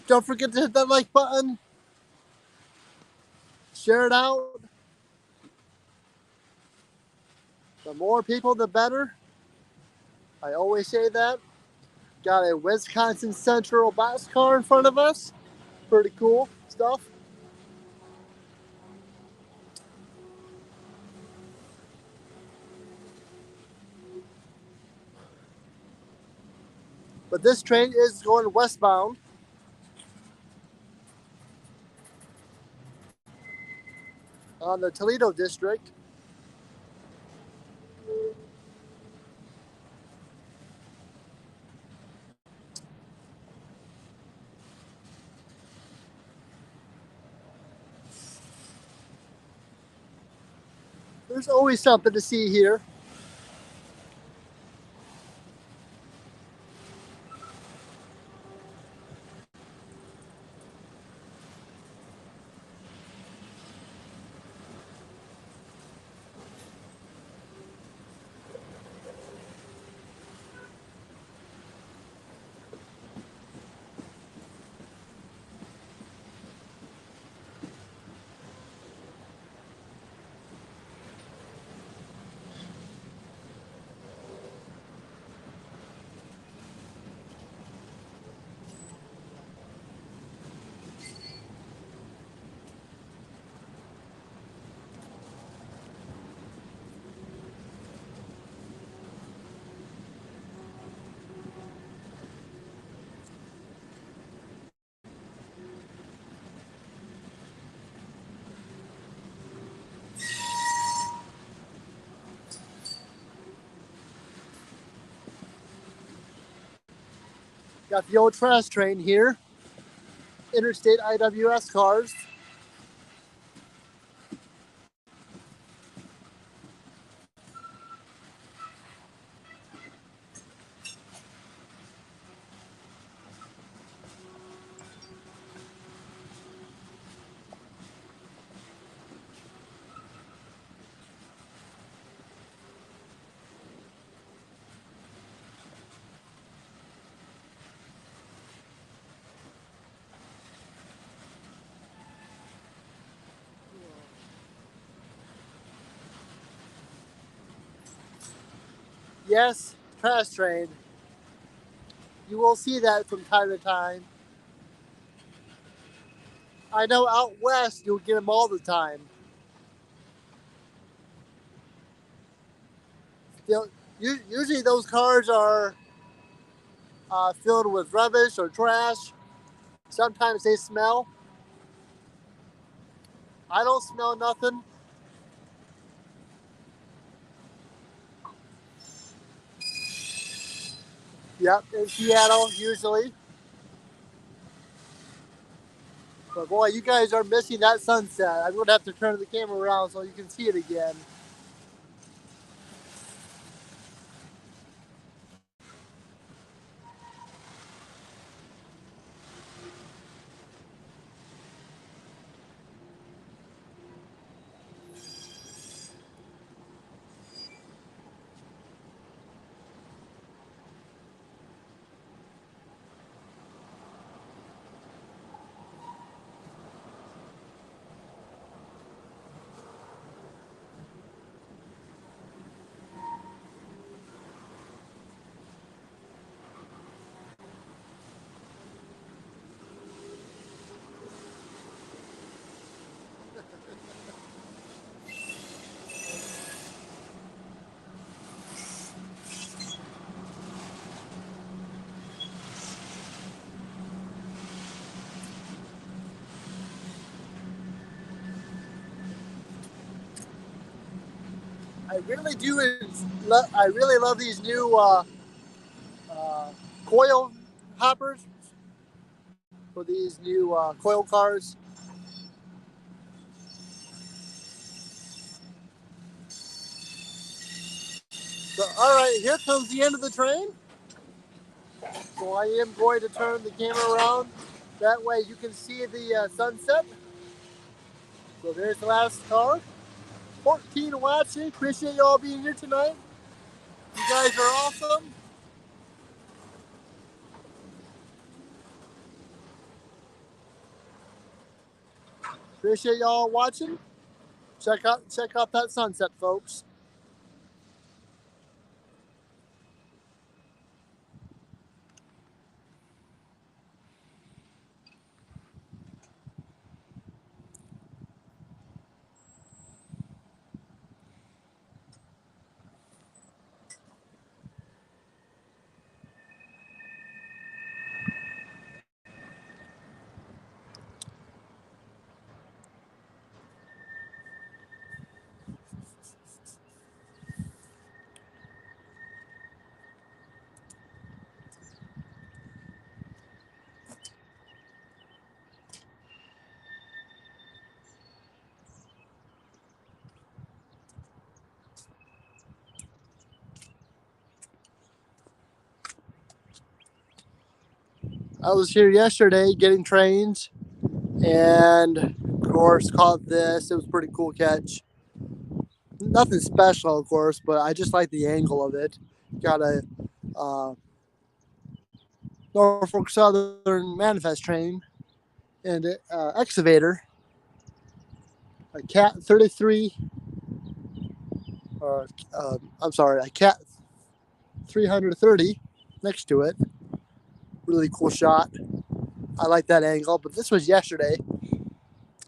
Don't forget to hit that like button. Share it out. The more people, the better. I always say that. Got a Wisconsin Central boxcar in front of us. Pretty cool stuff. But this train is going westbound. On the Toledo district. There's always something to see here. Got the old trash train here. Interstate IWS cars. Yes, trash train. You will see that from time to time. I know out west you'll get them all the time. Usually those cars are filled with rubbish or trash. Sometimes they smell. I don't smell nothing. Yep, in Seattle usually. But boy, you guys are missing that sunset. I'm gonna have to turn the camera around so you can see it again. I really do. I really love these new coil hoppers for these new coil cars. So, all right, here comes the end of the train. So I am going to turn the camera around. That way you can see the sunset. So there's the last car. 14 watching. Appreciate you all being here tonight. You guys are awesome. Appreciate y'all watching. Check out that sunset, folks. I was here yesterday getting trains, and of course caught this. It was a pretty cool catch. Nothing special, of course, but I just like the angle of it. Got a Norfolk Southern manifest train and excavator, a Cat 33, or I'm sorry, a Cat 330 next to it. Really cool shot. I like that angle, but this was yesterday,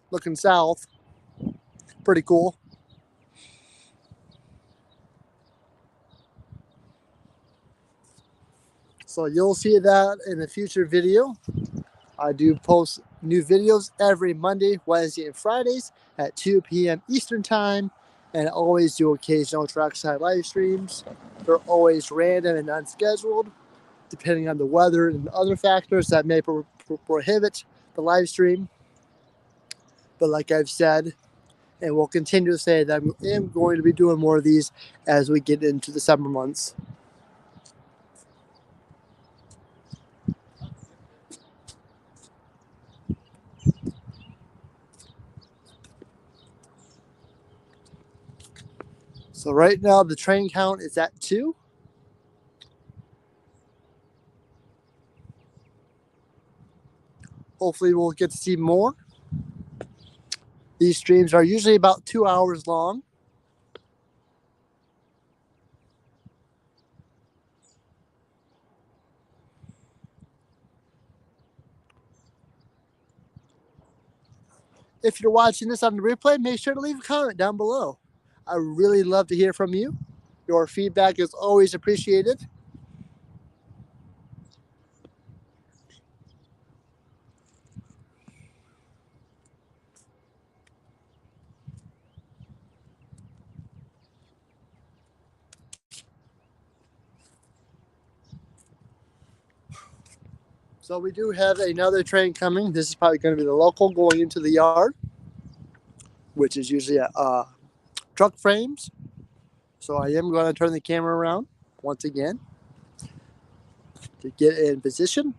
looking south. Pretty cool. So you'll see that in a future video. I do post new videos every Monday, Wednesday, and Fridays at 2 p.m. Eastern Time, and always do occasional Trackside live streams. They're always random and unscheduled, depending on the weather and other factors that may prohibit the live stream. But like I've said, and will continue to say, that I am going to be doing more of these as we get into the summer months. So right now the train count is at 2. Hopefully we'll get to see more. These streams are usually about 2 hours long. If you're watching this on the replay, make sure to leave a comment down below. I really love to hear from you. Your feedback is always appreciated. So we do have another train coming. This is probably going to be the local going into the yard, which is usually truck frames. So I am going to turn the camera around once again to get in position.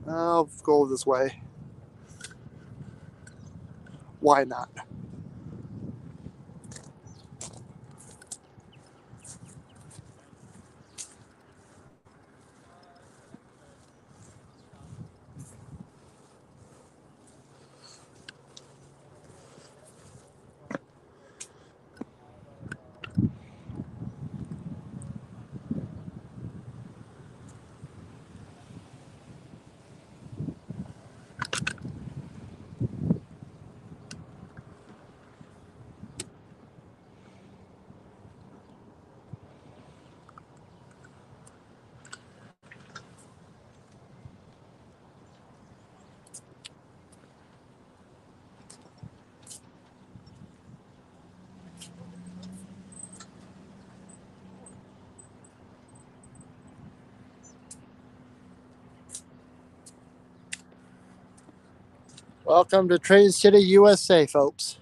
I'll go this way. Why not? Welcome to Train City, USA, folks.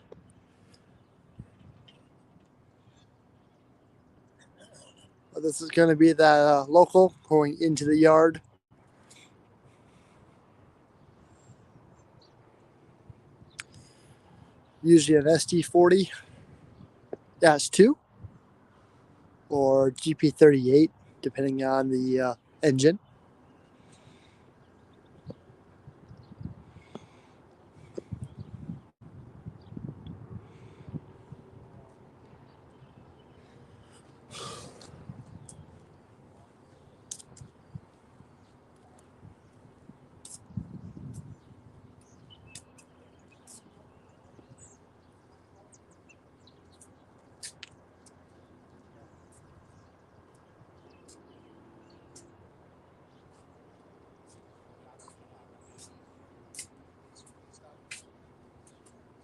This is going to be the local going into the yard. Usually an SD40 S2 or GP38, depending on the engine.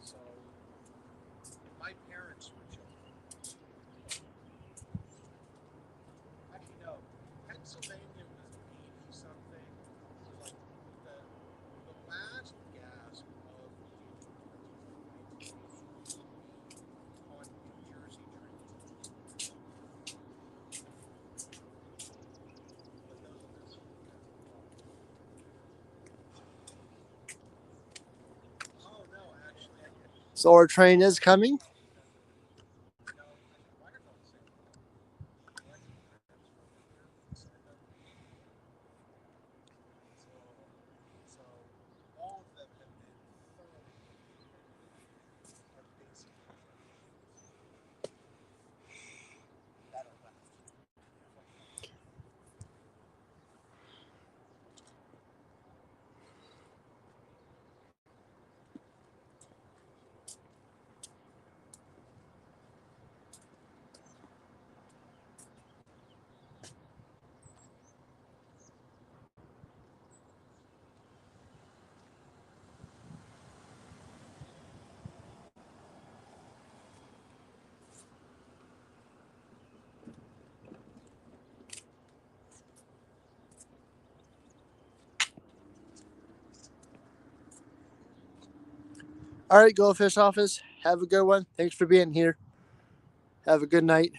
So, my parents were children. Actually, no. Pennsylvania was 80 something. Like the last gasp of on New Jersey trains. But those are the Oh no, actually I didn't. So our train is coming. No, why are those saying electric transfer here inside that? So all of them have been thoroughly are basically that are left. All right, Goldfish Office. Have a good one. Thanks for being here. Have a good night.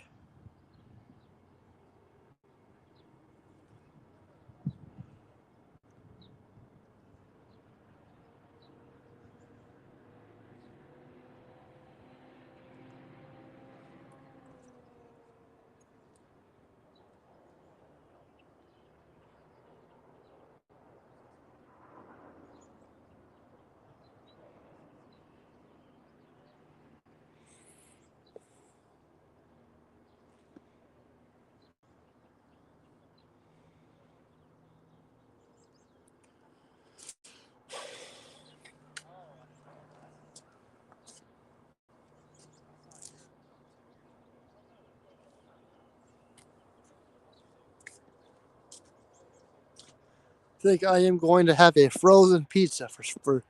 think I am going to have a frozen pizza for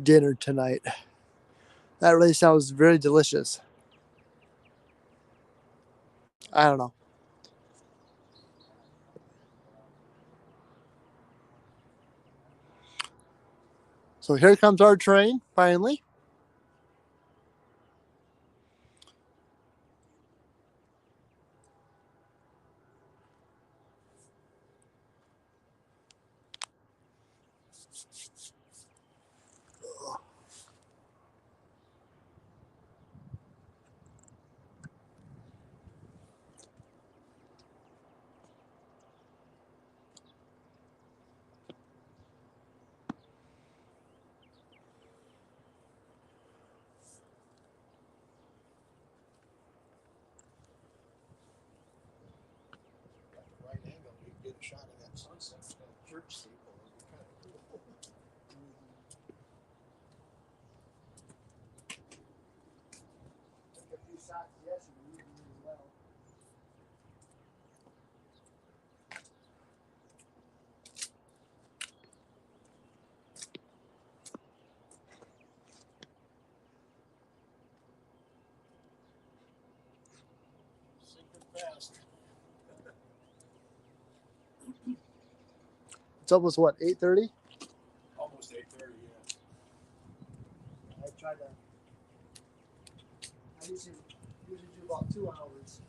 dinner tonight. That really sounds very delicious. I don't know. So here comes our train, finally. Got the right angle, you can get a shot of that sunset. That church steeple would be kind of cool. Take a few shots, yes, and you as well. Sinking fast. It's almost what, 8:30? Almost 8:30, yeah. I tried to. I usually do about 2 hours.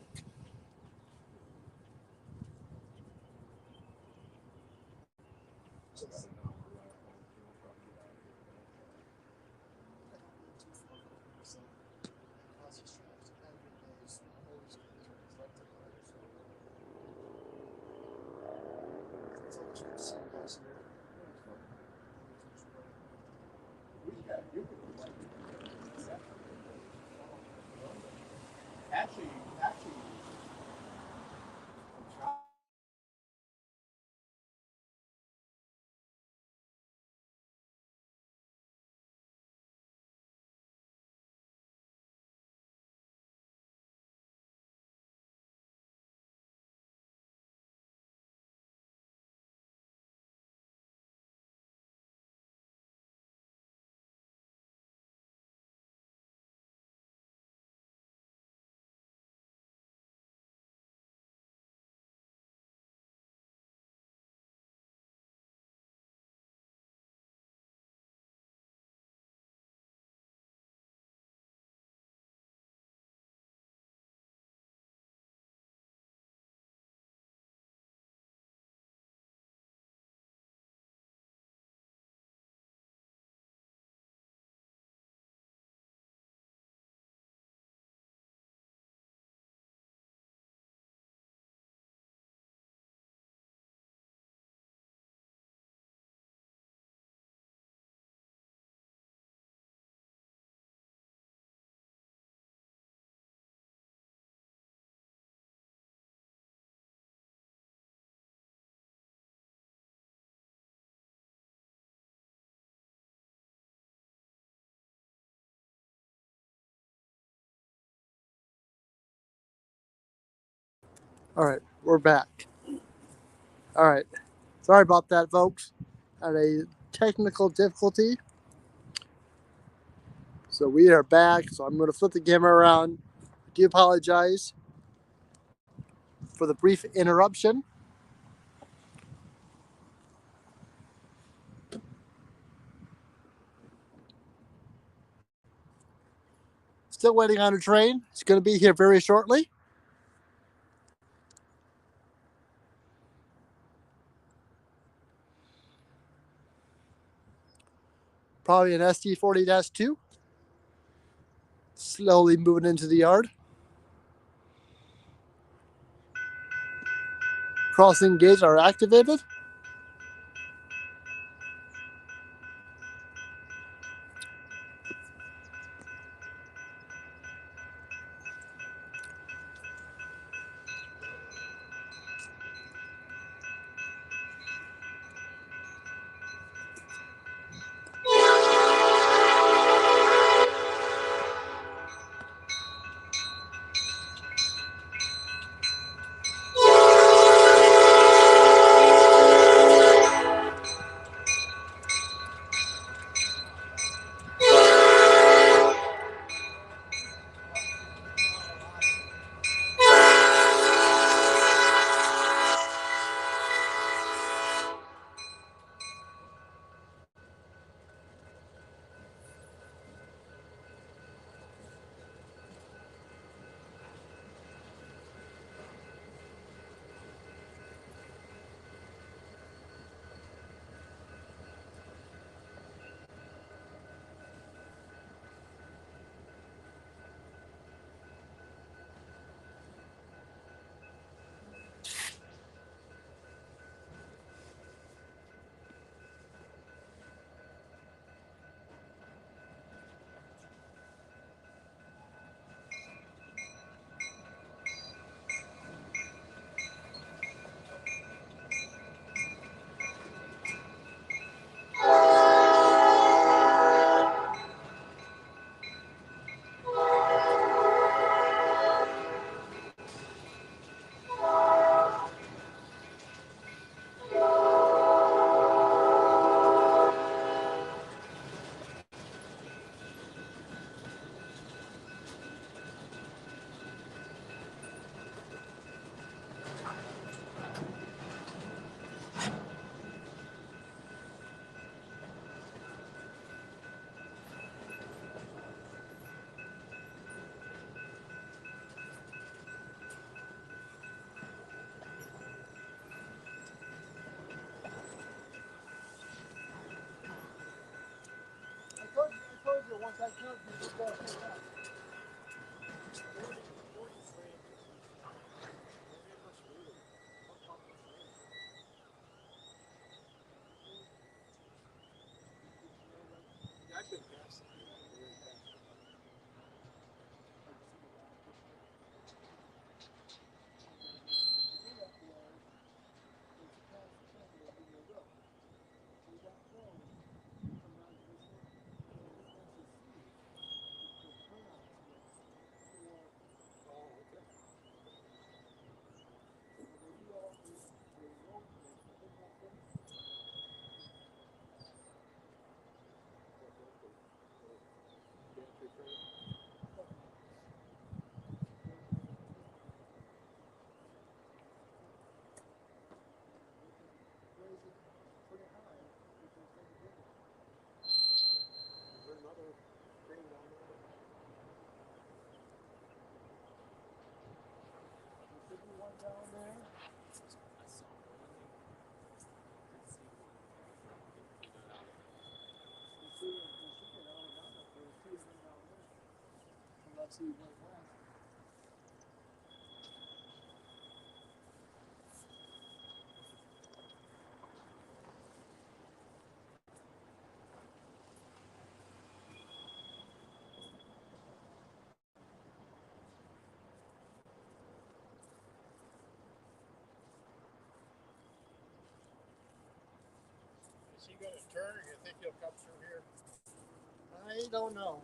It's about an hour right now. We'll probably get out of here. Actually, All right, we're back. All right, sorry about that, folks. Had a technical difficulty. So we are back. So I'm going to flip the camera around. I do apologize for the brief interruption. Still waiting on a train. It's going to be here very shortly. Probably an SD40-2. Slowly moving into the yard. Crossing gates are activated. that comes, you just gotta pick up. 40 frames. Very much really. What pump the frame? Yeah, I've been past it. Very past it. Is he going to turn, or you think he'll come through here? I don't know.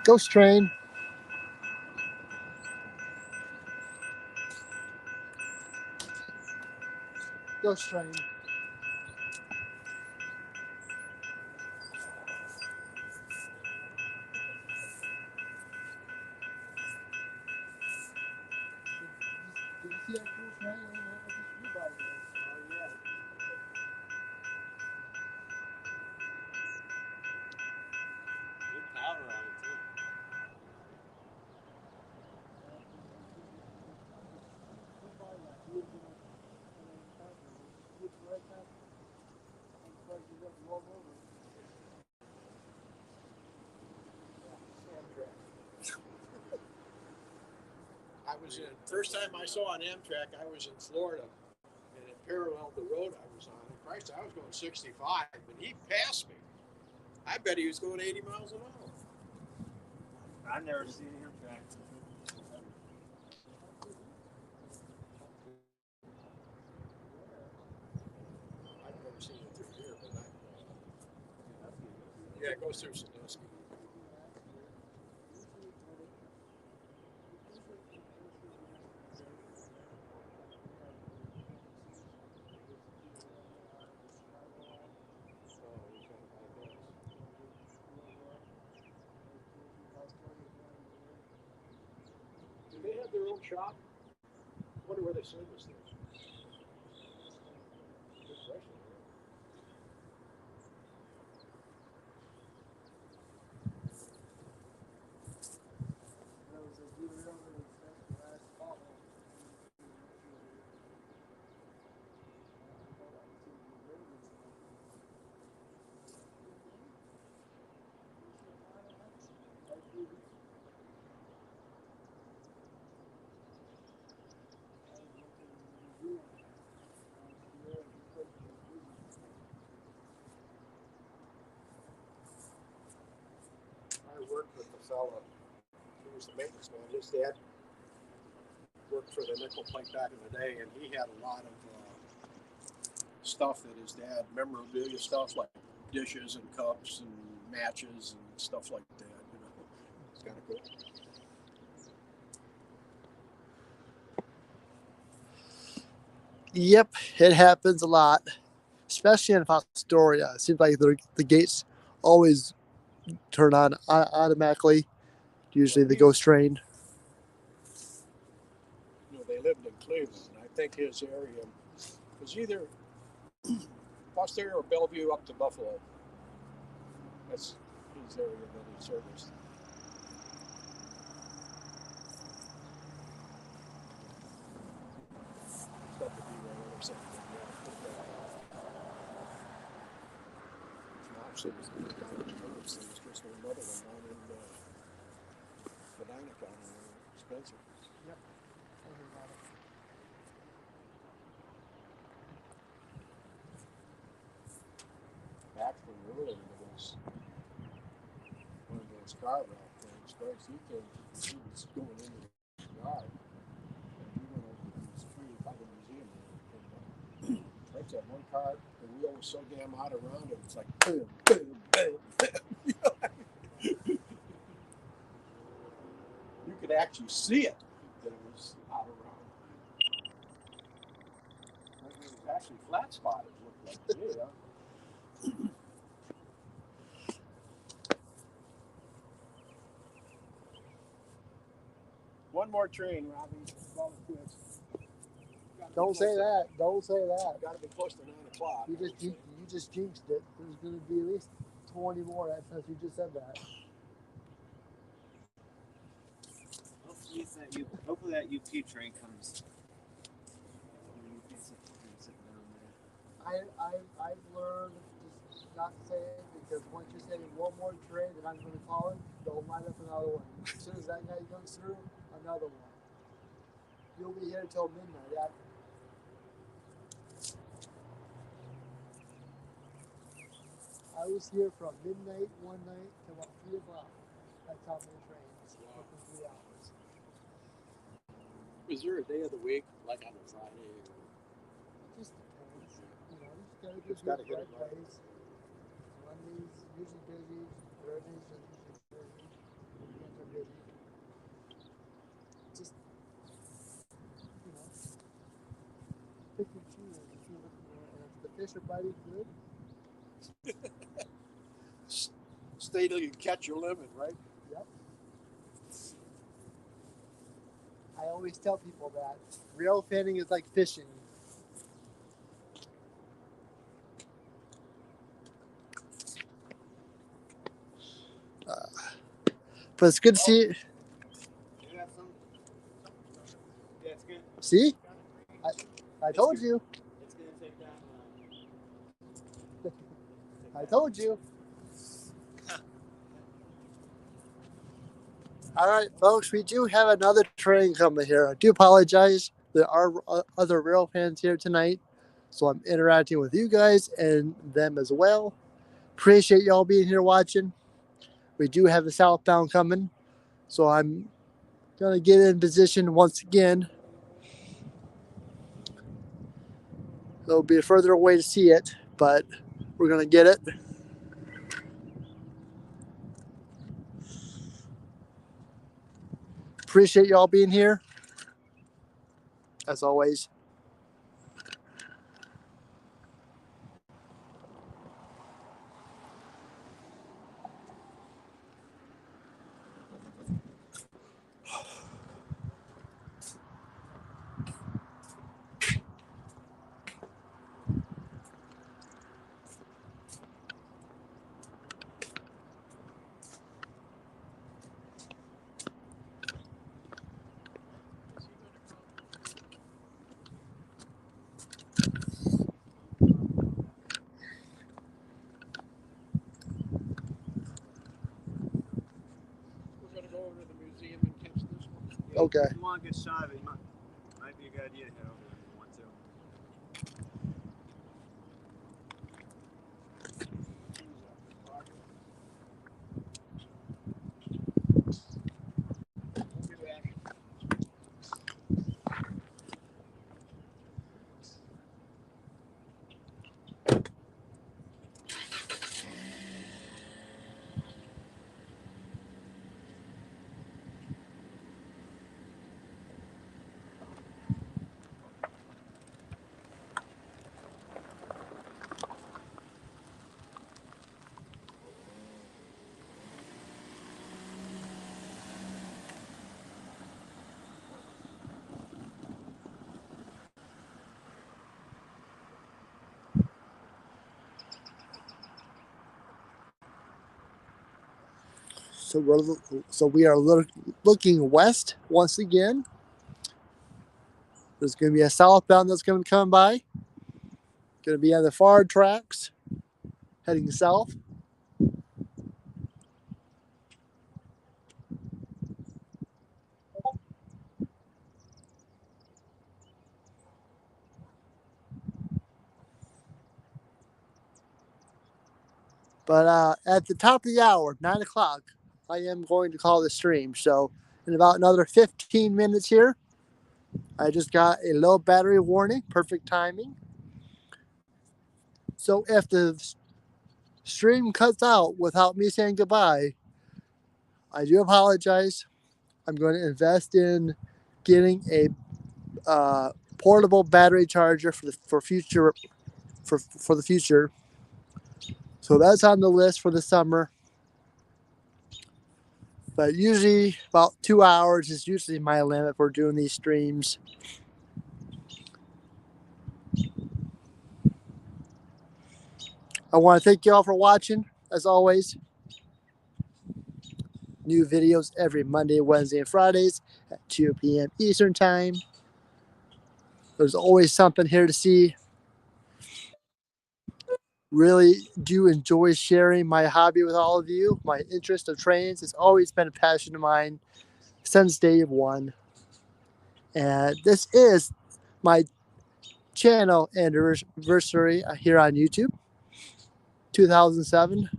Ghost train. Ghost train. Did you see that cool train? Oh, yeah. Good power on it too. I was in, first time I saw an Amtrak, I was in Florida, and it paralleled the road I was on. And Christ, I was going 65, but he passed me. I bet he was going 80 miles an hour. I've never seen him track. I've never seen it through here, but yeah, it goes through Sandusky. Do they have their own shop? I wonder where they service those. Good question. fella who was the maintenance man. His dad worked for the nickel plate back in the day, and he had a lot of stuff that his dad, memorabilia stuff like dishes and cups and matches and stuff like that. You know, it's kind of cool. Yep, it happens a lot, especially in Astoria. It seems like the gates always turn on automatically. Usually the ghost train. You know, they lived in Cleveland. I think his area was either Foster or Bellevue up to Buffalo. That's his area that he serviced. Stuff to be right or something. Actually, it was just another one down in Medina County, Spencer. Yep. Back from earlier, it was one of those car route things. Christ, he was going into the yard, and we went over to the street by the museum. And right there, one car, the wheel was so damn hot around it, it's like boom, boom, boom, boom. You could actually see it that it was hot around. It was actually flat spotted, it looked like to me, huh? One more train, Robbie. Call it quits. Don't say that. Don't say that. Got to be close to 9 o'clock. You just jinxed it. There's going to be at least 20 more since you just said that. Hopefully that UP train comes. I've learned just not to say it because once you say one more train that I'm going to call it, they'll line up another one. As soon as that guy comes through, another one. You'll be here till midnight after. I was here from midnight one night to about 3 o'clock. That's how many trains. Wow. For 3 hours. Is there a day of the week, like on a Friday? Or... It just depends. You know, you just gotta get get it right right. place. Mondays usually busy. Thursdays are usually busy. Weekends are busy. Just, you know, pick and choose and see what you know. And if the fish are biting good, Stay till you catch your limit, right? yep. I always tell people that railfanning is like fishing. But it's good to see. You got some? Yeah, it's good. See? I told you. It's gonna take that I told you. All right, folks, we do have another train coming here. I do apologize. There are other rail fans here tonight, so I'm interacting with you guys and them as well. Appreciate y'all being here watching. We do have the southbound coming, so I'm gonna get in position once again. There'll be a further way to see it, but we're gonna get it. Appreciate y'all being here, as always. We're going to go over to the museum and catch this one. Yeah, Okay. If you want a good shot of it, might be a good idea to head over there if you want to. So we are looking west once again. There's going to be a southbound that's going to come by. Going to be on the far tracks, heading south. But at the top of the hour, 9 o'clock, I am going to call the stream. So in about another 15 minutes here, I just got a low battery warning. Perfect timing. So if the stream cuts out without me saying goodbye, I do apologize. I'm going to invest in getting a portable battery charger for the future. For the future. So that's on the list for the summer. But usually about 2 hours is usually my limit for doing these streams. I want to thank you all for watching. As always, new videos every Monday, Wednesday, and Fridays at 2 p.m. Eastern Time. There's always something here to see. Really do enjoy sharing my hobby with all of you. My interest of trains has always been a passion of mine since day one. And this is my channel anniversary here on YouTube. 2007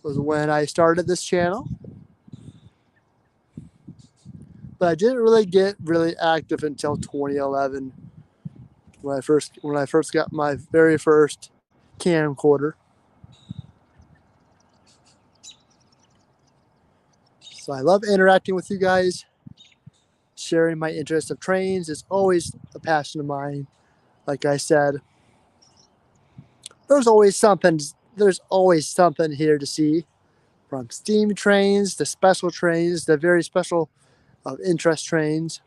was when I started this channel. But I didn't really get really active until 2011 when I first got my very first camcorder. So I love interacting with you guys. Sharing my interest of trains is always a passion of mine. Like I said, there's always something here to see, from steam trains to special trains to very special of interest trains.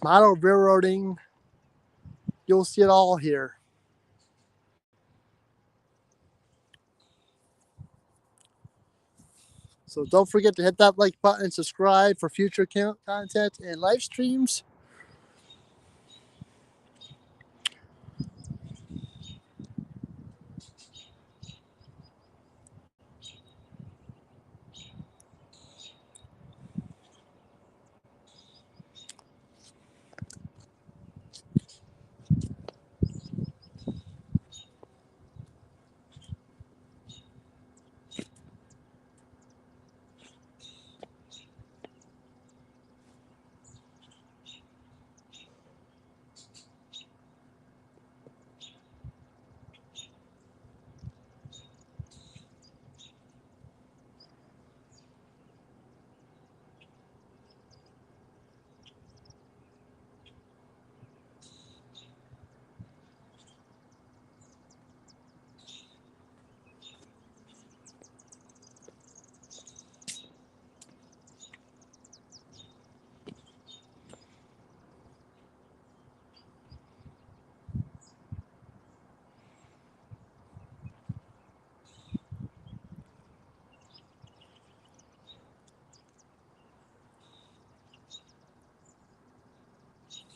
Model railroading, you'll see it all here. So don't forget to hit that like button and subscribe for future content and live streams.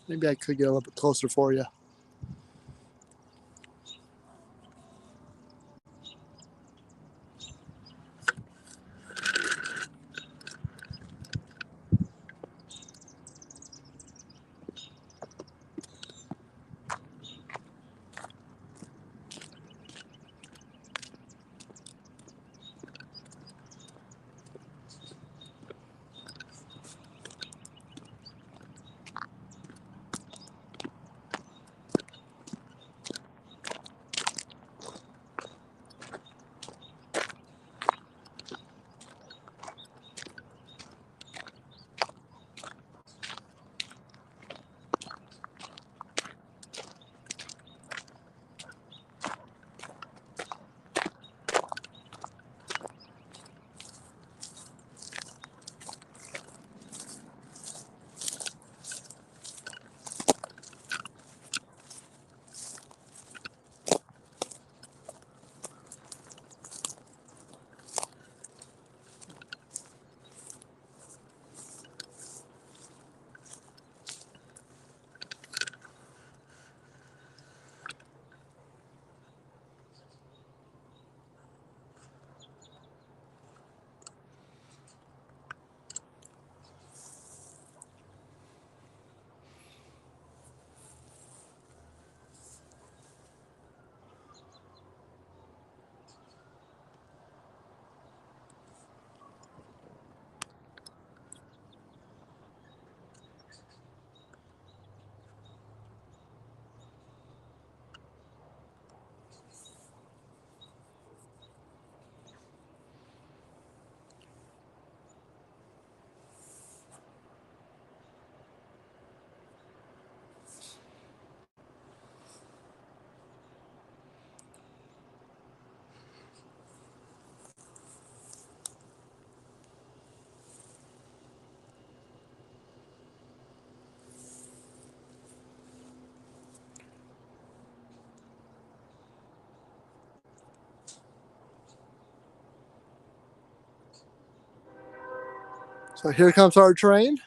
Maybe I could get a little bit closer for you. So here comes our train.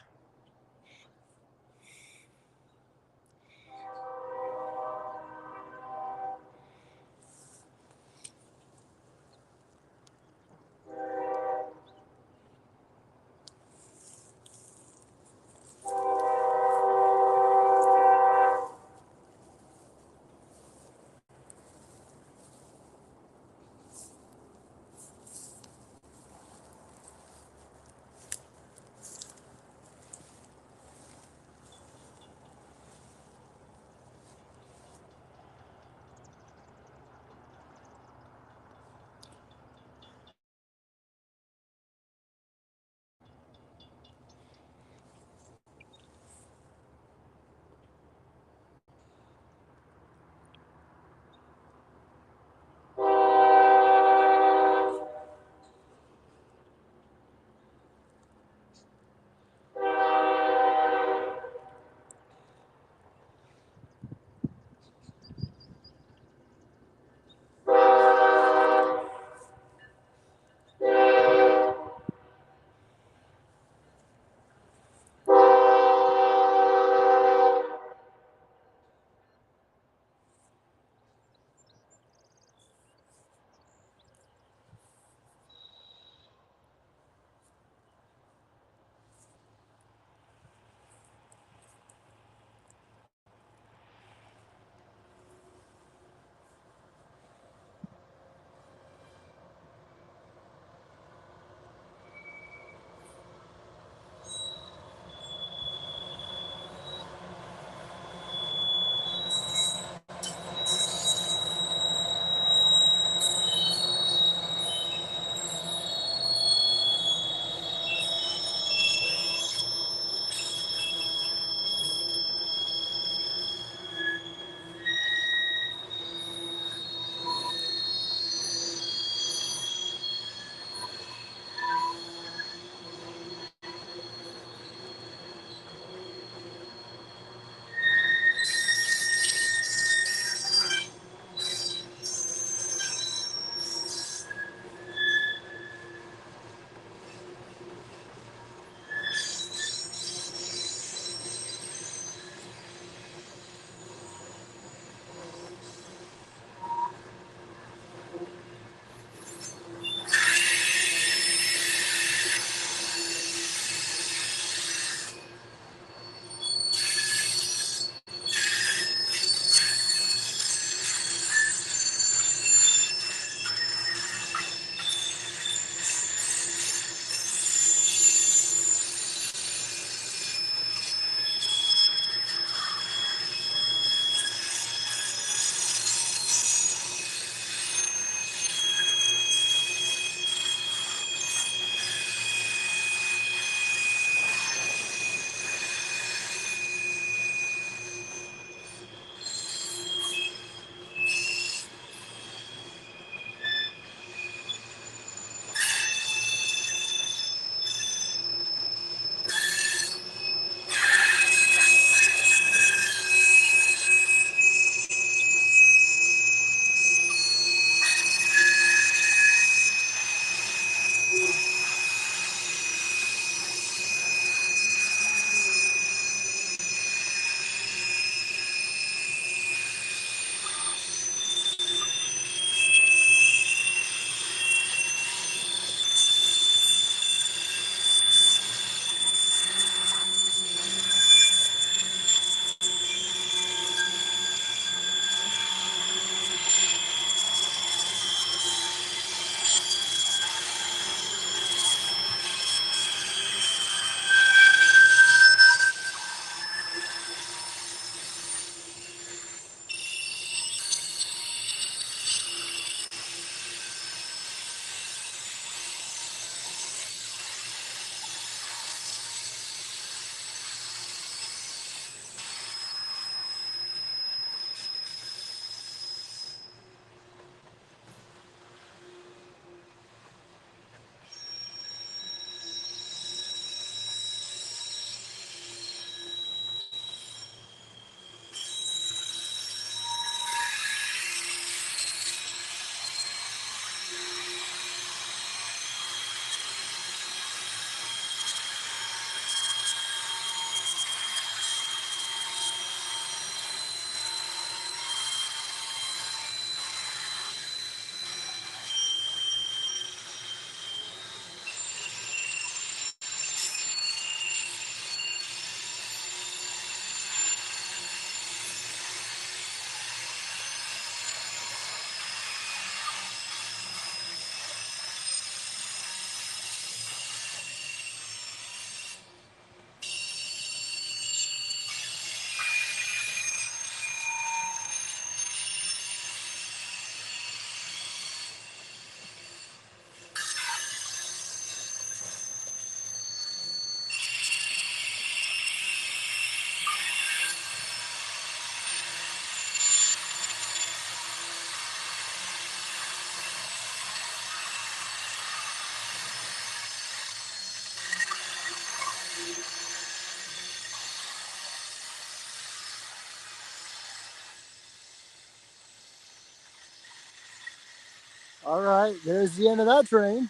All right, there's the end of that train.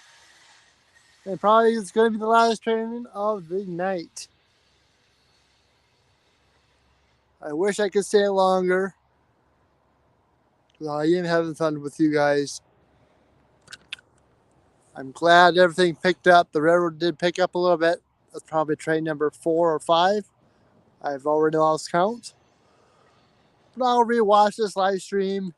And probably it's going to be the last train of the night. I wish I could stay longer. I am having fun with you guys. I'm glad everything picked up. The railroad did pick up a little bit. That's probably train number 4 or 5. I've already lost count. But I'll rewatch this live stream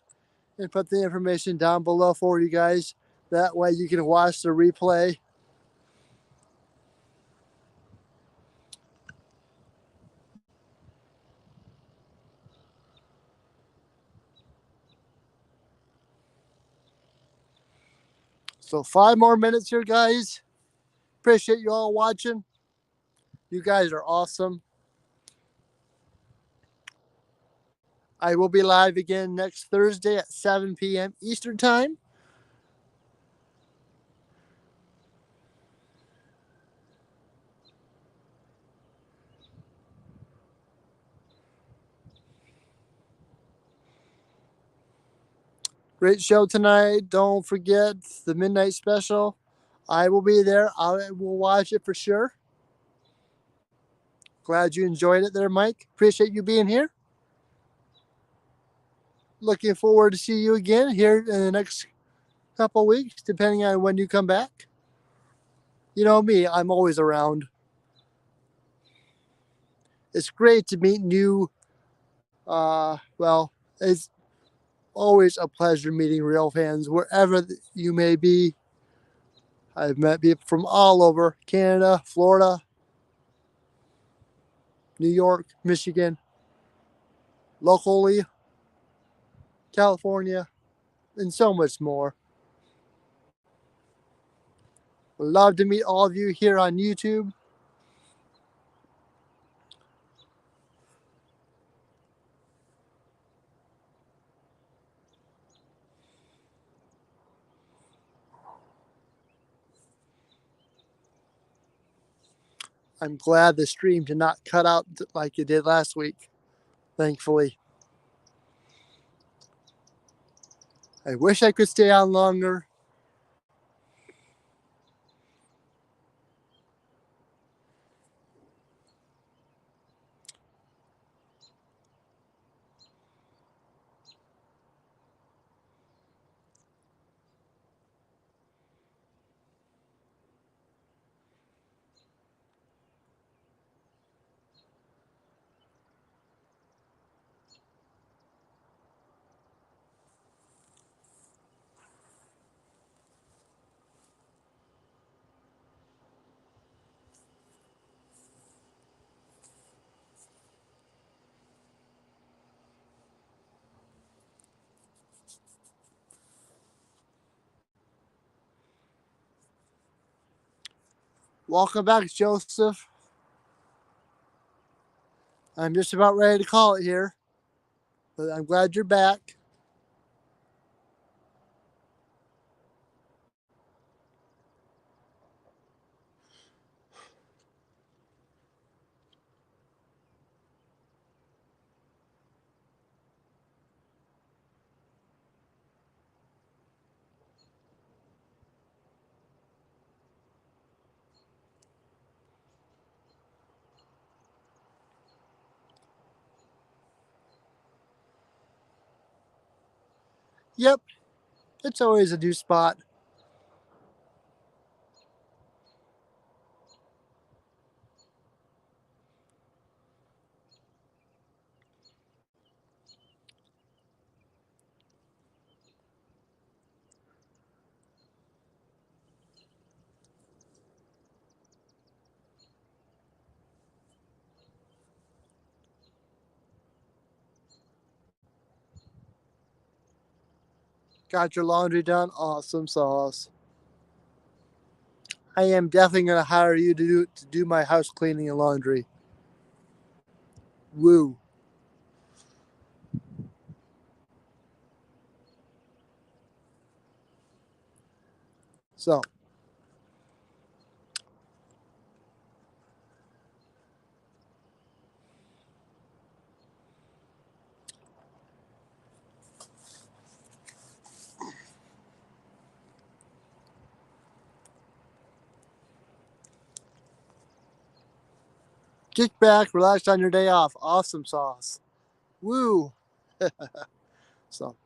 and put the information down below for you guys. That way you can watch the replay. So 5 more minutes here, guys. Appreciate you all watching. You guys are awesome. I will be live again next Thursday at 7 p.m. Eastern Time. Great show tonight. Don't forget the midnight special. I will be there. I will watch it for sure. Glad you enjoyed it there, Mike. Appreciate you being here. Looking forward to see you again here in the next couple weeks, depending on when you come back. You know me, I'm always around. It's great to meet new, it's always a pleasure meeting real fans wherever you may be. I've met people from all over Canada, Florida, New York, Michigan, locally, California, and so much more. Would love to meet all of you here on YouTube. I'm glad the stream did not cut out like it did last week, thankfully. I wish I could stay on longer. Welcome back, Joseph. I'm just about ready to call it here, but I'm glad you're back. Yep, it's always a new spot. Got your laundry done? Awesome sauce. I am definitely going to hire you to do my house cleaning and laundry. Woo. So, kick back, relax on your day off. Awesome sauce. Woo. So.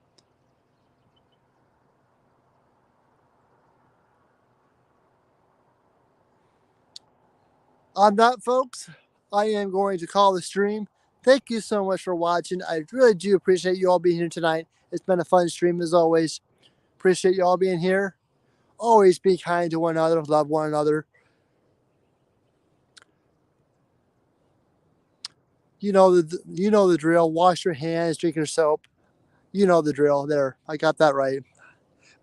On that, folks, I am going to call the stream. Thank you so much for watching. I really do appreciate you all being here tonight. It's been a fun stream as always. Appreciate you all being here. Always be kind to one another, love one another. You know the drill. Wash your hands, drink your soap. You know the drill. There, I got that right.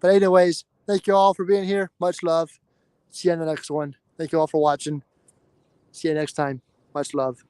But anyways, thank you all for being here. Much love. See you on the next one. Thank you all for watching. See you next time. Much love.